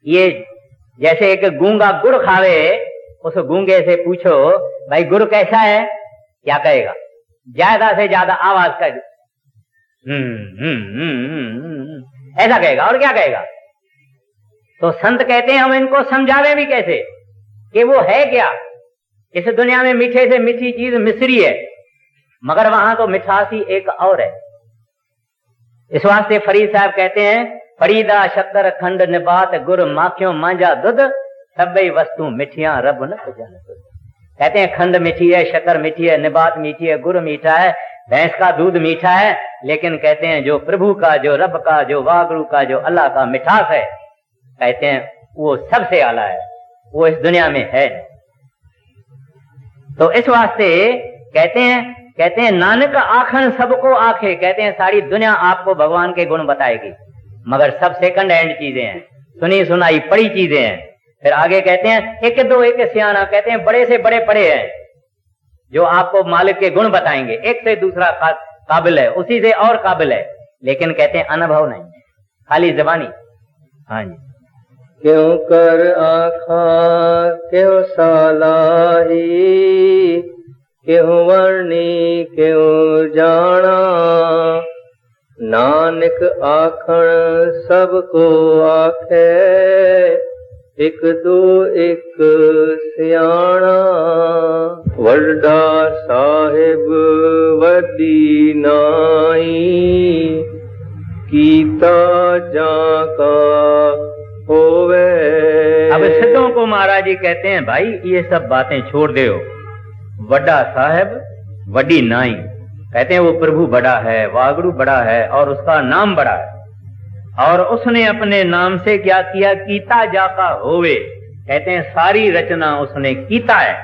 ये जैसे एक गूंगा गुड़ खावे, उस गूंगे से पूछो भाई गुड़ कैसा है, क्या कहेगा? ज्यादा से ज्यादा आवाज कर ऐसा कहेगा, और क्या कहेगा? तो संत कहते हैं हम इनको समझावे भी कैसे कि वो है क्या। इस दुनिया में मीठे से मीठी चीज मिश्री है, मगर वहां तो मिठास ही एक और है। इस वास्ते फरीद साहब कहते हैं फरीदा शक्कर खंड निबात गुर माखियों मांझा दूध सभी वस्तु मिठियां रब न जन। कहते हैं खंड मीठी है, शक्कर मीठी है, निबात मीठी है, गुड़ मीठा है, भैंस का दूध मीठा है, लेकिन कहते हैं जो प्रभु का, जो रब का, जो वागुरु का, जो अल्लाह का मिठास है, कहते हैं वो सबसे आला है, वो इस दुनिया में है। तो इस वास्ते कहते हैं नानक आखन सबको आखे। कहते हैं सारी दुनिया आपको भगवान के गुण बताएगी, मगर सब सेकंड हैंड चीजें हैं, सुनी सुनाई पड़ी चीजें हैं। फिर आगे कहते हैं एक दो एक सियाना, कहते हैं बड़े से बड़े पड़े हैं जो आपको मालिक के गुण बताएंगे, एक से दूसरा काबिल है, उसी से और काबिल है, लेकिन कहते हैं अनुभव नहीं है, खाली जबानी। हाँ जी। क्यों कर आखा क्यों सालाही, क्यों वर्णी क्यों जाना, नानक आखण सबको आखे, एक दो एक सियाणा। वड्डा साहिब वड्डी नाई, कीता जाका होवे। अब सिद्धों को महाराज जी कहते हैं भाई ये सब बातें छोड़ दो। वड्डा साहिब वड्डी नाई, कहते हैं वो प्रभु बड़ा है, वागुरु बड़ा है और उसका नाम बड़ा है, और उसने अपने नाम से क्या किया, कीता जाका होवे। कहते हैं सारी रचना उसने कीता है,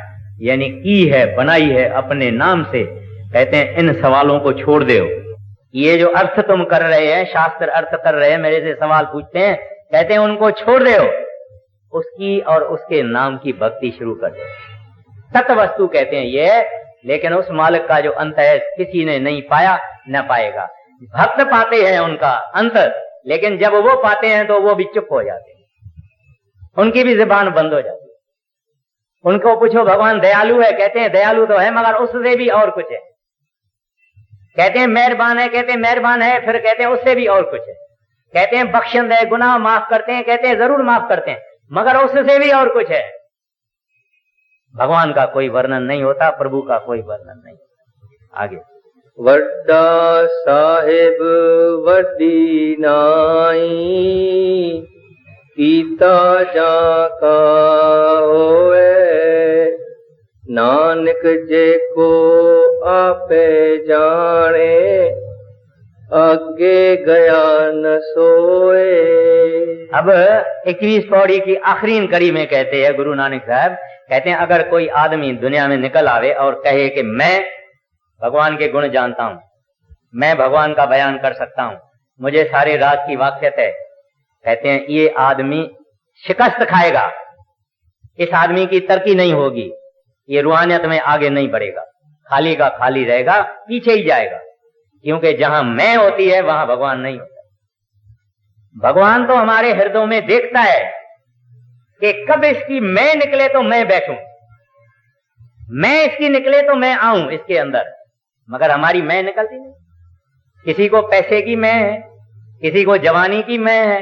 यानी की है, बनाई है अपने नाम से। कहते हैं इन सवालों को छोड़ दो। ये जो अर्थ तुम कर रहे हैं, शास्त्र अर्थ कर रहे हैं, मेरे से सवाल पूछते हैं, कहते हैं उनको छोड़ दो, उसकी और उसके नाम की भक्ति शुरू कर दो। सत्य वस्तु कहते हैं ये, लेकिन उस मालिक का जो अंत है किसी ने नहीं पाया, न पाएगा। भक्त पाते हैं उनका अंत, लेकिन जब वो पाते हैं तो वो भी चुप हो जाते हैं, उनकी भी जुबान बंद हो जाती है। उनको पूछो भगवान दयालु है, कहते हैं दयालु तो है, मगर उससे भी और कुछ है। कहते हैं मेहरबान है, कहते हैं मेहरबान है, फिर कहते हैं उससे भी और कुछ है। कहते हैं बख्शिंद है, गुनाह माफ करते हैं, कहते हैं जरूर माफ करते हैं, मगर उससे भी और कुछ है। भगवान का कोई वर्णन नहीं होता, प्रभु का कोई वर्णन नहीं। आगे वड्डा साहिब वड्डी नाई, कीता जाका होवे, नानक जे को आपे जाने, आगे गया न सोए। अब 21 पौड़ी की आखिरी कड़ी में कहते हैं गुरु नानक साहब, कहते हैं अगर कोई आदमी दुनिया में निकल आवे और कहे कि मैं भगवान के गुण जानता हूं, मैं भगवान का बयान कर सकता हूं, मुझे सारे राज की वाक़ियत है, कहते हैं ये आदमी शिकस्त खाएगा, इस आदमी की तरक्की नहीं होगी, ये रूहानियत में आगे नहीं बढ़ेगा, खाली का खाली रहेगा, पीछे ही जाएगा। क्योंकि जहां मैं होती है वहां भगवान नहीं होता। भगवान तो हमारे हृदयों में देखता है कि कब इसकी मैं निकले तो मैं बैठूं, मैं इसकी निकले तो मैं आऊं इसके अंदर, मगर हमारी मैं निकलती नहीं। किसी को पैसे की मैं है, किसी को जवानी की मैं है,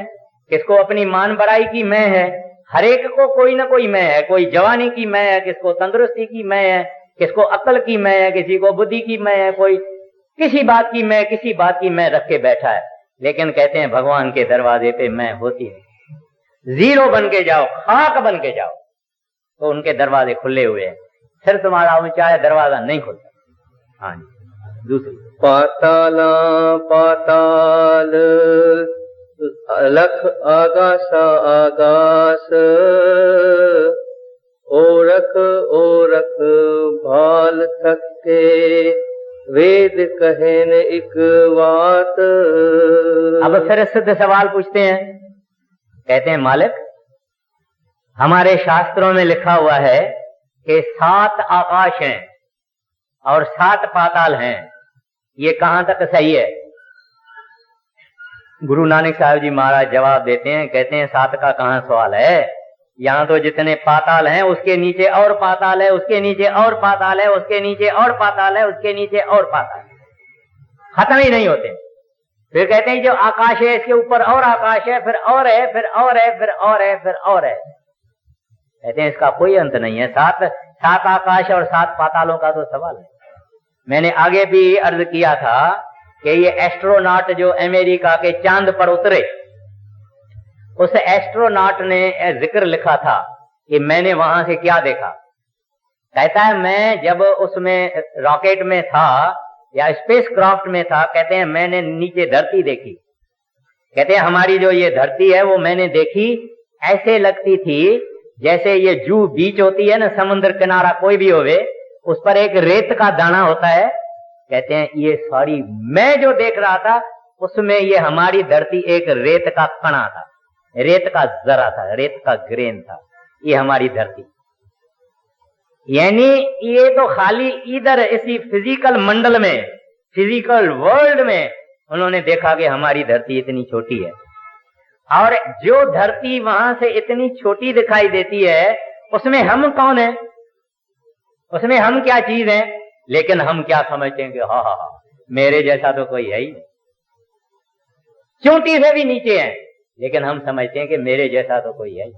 किसको अपनी मान बड़ाई की मैं है, हर एक को कोई ना कोई मैं है। कोई जवानी की मैं है, किसको तंदुरुस्ती की मैं है, किसको अक्ल की मैं है, किसी को बुद्धि की मैं है, कोई किसी बात की मैं, किसी बात की मैं रख के बैठा है। लेकिन कहते हैं भगवान के दरवाजे पे मैं होती है। जीरो बन के जाओ, खाक बन के जाओ, तो उनके दरवाजे खुले हुए हैं। सिर तुम्हारा ऊंचा है, दरवाजा नहीं खुलता। हाँ जी। दूसरी, पाताला पाताल लख आगासा आगास, ओरख ओरख भाल थके, वेद कहन एक बात। अब फिर सिद्ध सवाल पूछते हैं। कहते हैं मालिक, हमारे शास्त्रों में लिखा हुआ है कि 7 आकाश हैं और 7 पाताल हैं, ये कहां तक सही है? गुरु नानक साहब जी महाराज जवाब देते हैं, कहते हैं 7 का कहां सवाल है, यहाँ तो जितने पाताल हैं उसके नीचे और पाताल है, उसके नीचे और पाताल है, उसके नीचे और पाताल है, उसके नीचे और पाताल है, खत्म ही नहीं होते। फिर कहते हैं जो आकाश है इसके ऊपर और आकाश है, फिर और है, फिर और है, फिर और है, फिर और है। कहते हैं इसका कोई अंत नहीं है। 7 आकाश और 7 पातालों का तो सवाल है। मैंने आगे भी अर्ज किया था कि ये एस्ट्रोनॉट जो अमेरिका के चांद पर उतरे, उस एस्ट्रोनॉट ने जिक्र लिखा था कि मैंने वहां से क्या देखा। कहता है मैं जब उसमें रॉकेट में था या स्पेस क्राफ्ट में था, कहते हैं मैंने नीचे धरती देखी। कहते हैं हमारी जो ये धरती है वो मैंने देखी, ऐसे लगती थी जैसे ये जू बीच होती है ना, समुद्र किनारा कोई भी होवे, उस पर एक रेत का दाना होता है। कहते हैं ये सारी मैं जो देख रहा था उसमें ये हमारी धरती एक रेत का कणा था, रेत का जरा था, रेत का ग्रेन था, ये हमारी धरती। यानी ये तो खाली इधर इसी फिजिकल मंडल में, फिजिकल वर्ल्ड में उन्होंने देखा कि हमारी धरती इतनी छोटी है। और जो धरती वहां से इतनी छोटी दिखाई देती है उसमें हम कौन है, उसमें हम क्या चीज हैं? लेकिन हम क्या समझते हैं कि हाँ हाँ हाँ मेरे जैसा तो कोई है ही नहीं, चोटी से भी नीचे है, लेकिन हम समझते हैं कि मेरे जैसा तो कोई है ही।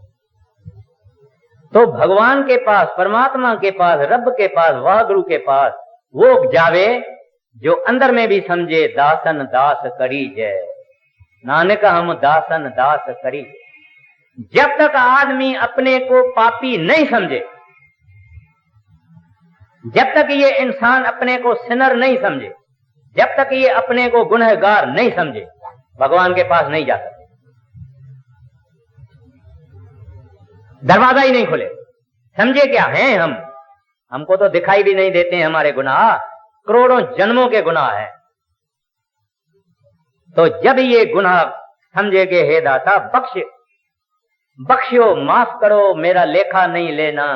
तो भगवान के पास, परमात्मा के पास, रब के पास, वाहगुरु के पास वो जावे जो अंदर में भी समझे दासन दास करी जय, नानक हम दासन दास करी। जब तक आदमी अपने को पापी नहीं समझे, जब तक ये इंसान अपने को सिनर नहीं समझे, जब तक ये अपने को गुनहगार नहीं समझे, भगवान के पास नहीं जा सकते, दरवाजा ही नहीं खुले। समझे क्या हैं हम? हमको तो दिखाई भी नहीं देते हैं हमारे गुनाह, करोड़ों जन्मों के गुनाह हैं। तो जब ये गुनाह समझे कि हे दाता बख्श, बख्शो, माफ करो, मेरा लेखा नहीं लेना,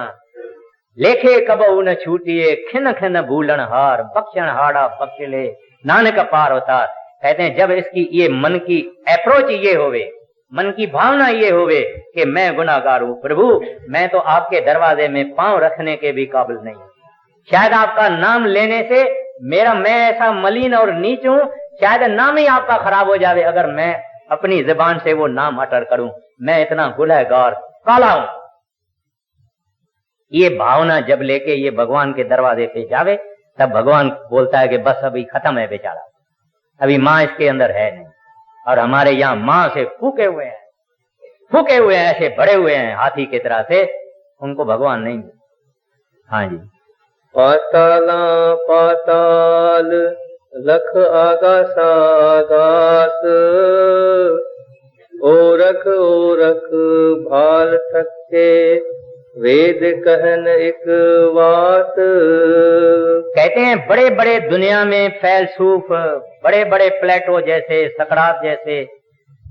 लेखे कबहू न छूटिए, खिन खिन भूलन हार, बख्शण हाड़ा बख्श ले, नानक पार होता। कहते हैं जब इसकी ये मन की अप्रोच ये होवे, मन की भावना ये होवे कि मैं गुनाहगार हूं प्रभु, मैं तो आपके दरवाजे में पांव रखने के भी काबिल नहीं, शायद आपका नाम लेने से मेरा, मैं ऐसा मलिन और नीच हूं, शायद नाम ही आपका खराब हो जावे अगर मैं अपनी जुबान से वो नाम अटर करूं, मैं इतना गुनहगार काला हूं। ये भावना जब लेके ये भगवान के दरवाजे पे जावे, तब भगवान बोलता है कि बस अभी खत्म है बेचारा, अभी माँ इसके अंदर है नहीं। और हमारे यहाँ माँ से फूके हुए हैं, फूके हुए हैं, ऐसे बड़े हुए हैं हाथी की तरह से, उनको भगवान नहीं। हाँ जी। पाताला पाताल लख आगास आगास, ओरख ओरख भाल थके, वेद कहन एक बात। कहते हैं बड़े बड़े दुनिया में फैलसूफ, बड़े बड़े प्लेटो जैसे, सकरात जैसे,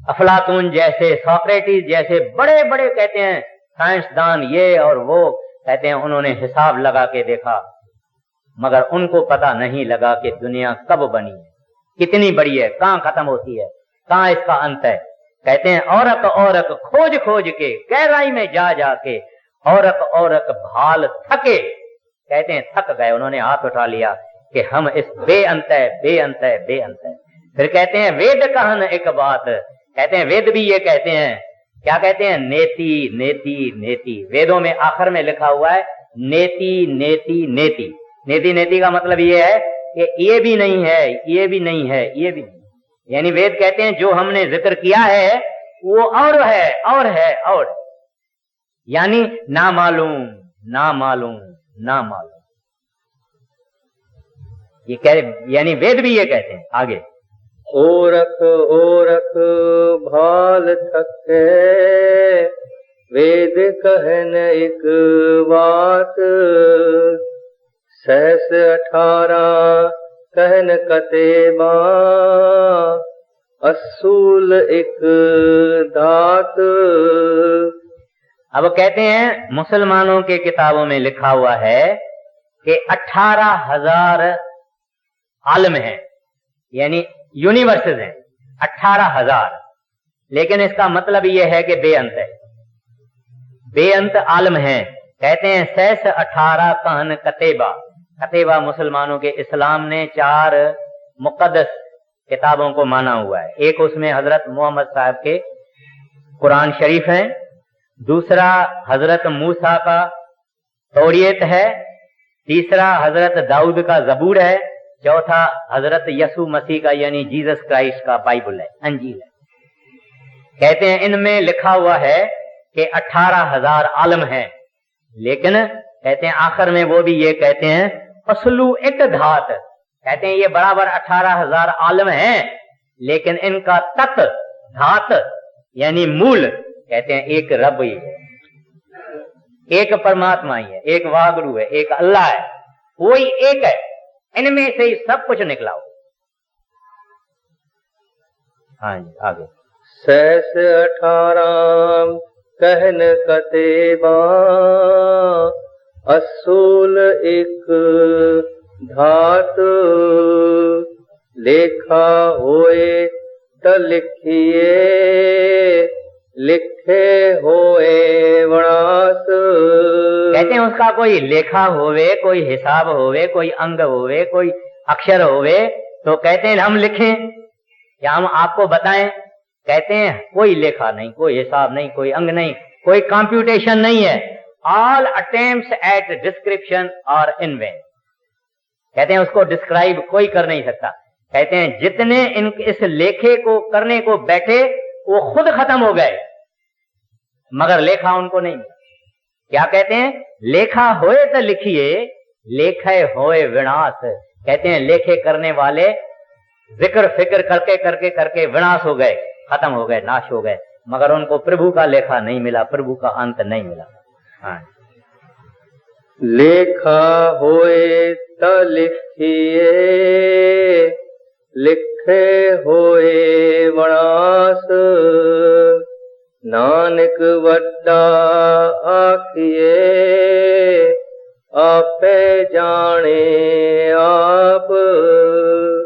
अफलातून जैसे, सोक्रेटिस जैसे बड़े बड़े कहते हैं साइंसदान ये और वो, कहते हैं उन्होंने हिसाब लगा के देखा, मगर उनको पता नहीं लगा कि दुनिया कब बनी है, कितनी बड़ी है, कहाँ खत्म होती है, कहाँ इसका अंत है। कहते हैं औरक औरक खोज खोज के, गहराई में जा जाके औरक औरक भाल थके। कहते हैं थक गए, उन्होंने हाथ उठा लिया कि हम इस बेअंत है, बेअंत है, बेअंत है। फिर कहते हैं वेद कहन एक बात, कहते हैं वेद भी ये कहते हैं, क्या कहते हैं? नेति नेति नेति। वेदों में आखिर में लिखा हुआ है नेति नेति नेति। नेति नेति का मतलब ये है कि ये भी नहीं है, ये भी नहीं है, ये भी नहीं। यानी वेद कहते हैं जो हमने जिक्र किया है वो और है, और है, और। यानी ना मालूम, ना मालूम, ना मालूम। ये कह, यानी वेद भी ये कहते हैं आगे, ओरख ओरख भाल थके, वेद कहन एक बात, सहस 18 कहन कतेबा, असूल एक धात। अब कहते हैं मुसलमानों के किताबों में लिखा हुआ है कि 18,000 आलम हैं, यानी यूनिवर्सेस हैं 18,000, लेकिन इसका मतलब यह है कि बेअंत है, बेअंत आलम हैं। कहते हैं सहस 18 कहन कतेबा। कतेबा मुसलमानों के इस्लाम ने 4 मुकद्दस किताबों को माना हुआ है। एक उसमें हजरत मोहम्मद साहब के कुरान शरीफ है, दूसरा हजरत मूसा का तौरीत है, तीसरा हजरत दाऊद का जबूर है, चौथा हजरत यसु मसीह का यानी जीसस क्राइस्ट का बाइबल है, अंजील है। कहते हैं इनमें लिखा हुआ है कि 18,000 आलम हैं, लेकिन कहते हैं आखिर में वो भी ये कहते हैं असलू एक धात। कहते हैं ये बराबर 18,000 आलम हैं, लेकिन इनका तत् धात यानी मूल कहते हैं एक रब ही है, एक परमात्मा ही है, एक वागुरु है, एक अल्लाह है, कोई एक है, इनमें से ही सब कुछ निकला हो। हाँ जी आगे, सहस 18 कहन कतेबा, असूल एक धात, लेखा होए त लिखिए, लिखे होए वणास। कहते हैं उसका कोई लेखा होवे, कोई हिसाब होवे, कोई अंग होवे, कोई अक्षर होवे, तो कहते हैं हम लिखें या हम आपको बताएं। कहते हैं कोई लेखा नहीं, कोई हिसाब नहीं, कोई अंग नहीं, कोई कंप्यूटेशन नहीं है। ऑल अटेम्प्ट्स एट डिस्क्रिप्शन और इनवेंट। कहते हैं उसको डिस्क्राइब कोई कर नहीं सकता। कहते हैं जितने इस लेखे को करने को बैठे वो खुद खत्म हो गए, मगर लेखा उनको नहीं मिला। क्या कहते हैं? लेखा होए तो लिखिए, लेखे होए विनाश। कहते हैं लेखे करने वाले जिक्र फिक्र करके करके करके विनाश हो गए, खत्म हो गए, नाश हो गए, मगर उनको प्रभु का लेखा नहीं मिला, प्रभु का अंत नहीं मिला। हाँ, लेखा होए त लिखिए, लिखे होए वणास। नानक वड्डा आखिए, आपे जाने आप।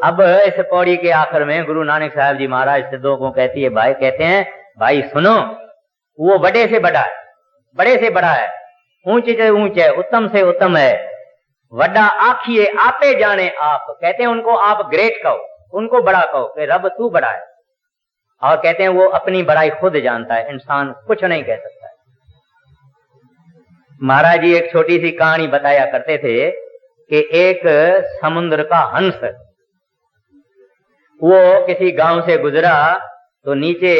अब इस पौड़ी के आखिर में गुरु नानक साहब जी महाराज सिद्धों को कहती है भाई, कहते हैं भाई सुनो, वो बड़े से बड़ा है, बड़े से बड़ा है, ऊंचे से ऊंच है, उत्तम से उत्तम है। वड्डा आखिए आपे जाने आप। कहते हैं उनको आप ग्रेट कहो, उनको बड़ा कहो कि रब तू बड़ा है। और कहते हैं वो अपनी बड़ाई खुद जानता है, इंसान कुछ नहीं कह सकता है। महाराज जी एक छोटी सी कहानी बताया करते थे कि एक समुद्र का हंस वो किसी गांव से गुजरा तो नीचे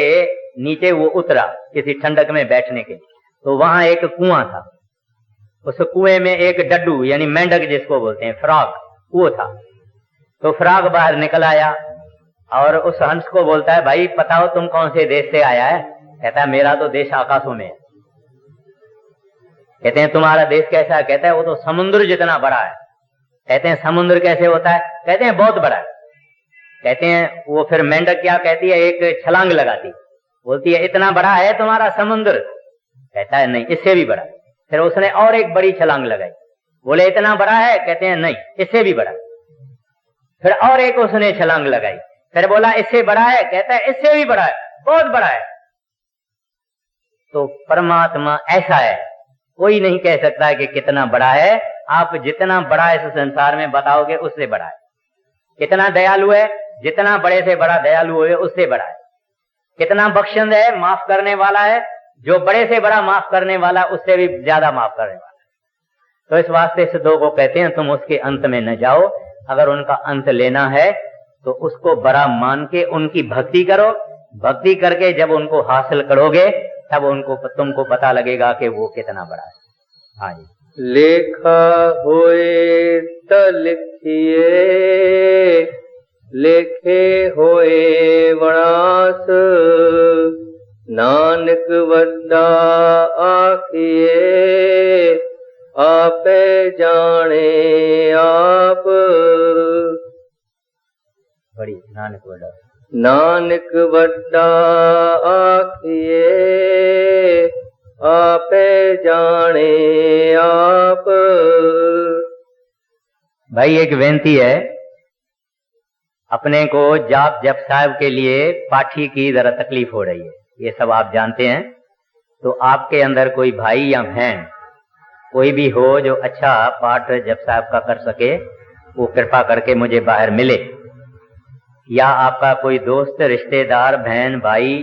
नीचे वो उतरा किसी ठंडक में बैठने के लिए। तो वहां एक कुआं था, उस कुएं में एक डड्डू यानी मेंढक जिसको बोलते हैं, फ्रॉग, वो था। तो फ्रॉग बाहर निकल आया और उस हंस को बोलता है भाई बताओ तुम कौन से देश से आया है? कहता है मेरा तो देश आकाशों में है। कहते हैं तुम्हारा देश कैसा है? कहता है वो तो समुद्र जितना बड़ा है। कहते हैं समुद्र कैसे होता है? कहते हैं बहुत बड़ा है। कहते हैं वो फिर मेंढक क्या कहती है, एक छलांग लगाती, बोलती है इतना बड़ा है तुम्हारा समुद्र? कहता है नहीं, इससे भी बड़ा। फिर उसने और एक बड़ी छलांग लगाई, बोले इतना बड़ा है? कहते हैं नहीं, इससे भी बड़ा। फिर और एक उसने छलांग लगाई, फिर बोला इससे बड़ा है? कहता है इससे भी बड़ा है, बहुत बड़ा है। तो परमात्मा ऐसा है, कोई नहीं कह सकता है कि कितना बड़ा है। आप जितना बड़ा इस संसार में बताओगे उससे बड़ा है। कितना दयालु है, जितना बड़े से बड़ा दयालु है उससे बड़ा है। कितना बख्शंद है, माफ करने वाला है, जो बड़े से बड़ा माफ करने वाला उससे भी ज्यादा माफ करने वाला है। तो इस वास्ते सिद्धों को कहते हैं तुम उसके अंत में न जाओ, अगर उनका अंत लेना है तो उसको बड़ा मान के उनकी भक्ति करो। भक्ति करके जब उनको हासिल करोगे तब उनको तुमको पता लगेगा कि वो कितना बड़ा है। हाँ जी। लेखा होए त लिखिए, लेखे होए वणास, नानक वड्डा आखिए, आपे जाने आप। बड़ी नानक वड्डा, नानक वड्डा आखिए, आपे जाने आप। भाई एक बेनती है, अपने को जाप जप साहब के लिए पाठी की जरा तकलीफ हो रही है, ये सब आप जानते हैं। तो आपके अंदर कोई भाई या बहन कोई भी हो जो अच्छा पाठ जप साहब का कर सके, वो कृपा करके मुझे बाहर मिले। या आपका कोई दोस्त रिश्तेदार बहन भाई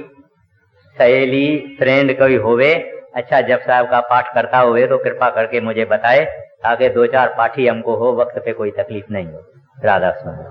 सहेली फ्रेंड कोई होवे अच्छा जप साहब का पाठ करता हुए तो कृपा करके मुझे बताए, ताकि 2-4 पाठी हमको हो, वक्त पे कोई तकलीफ नहीं हो। राधा स्वामी।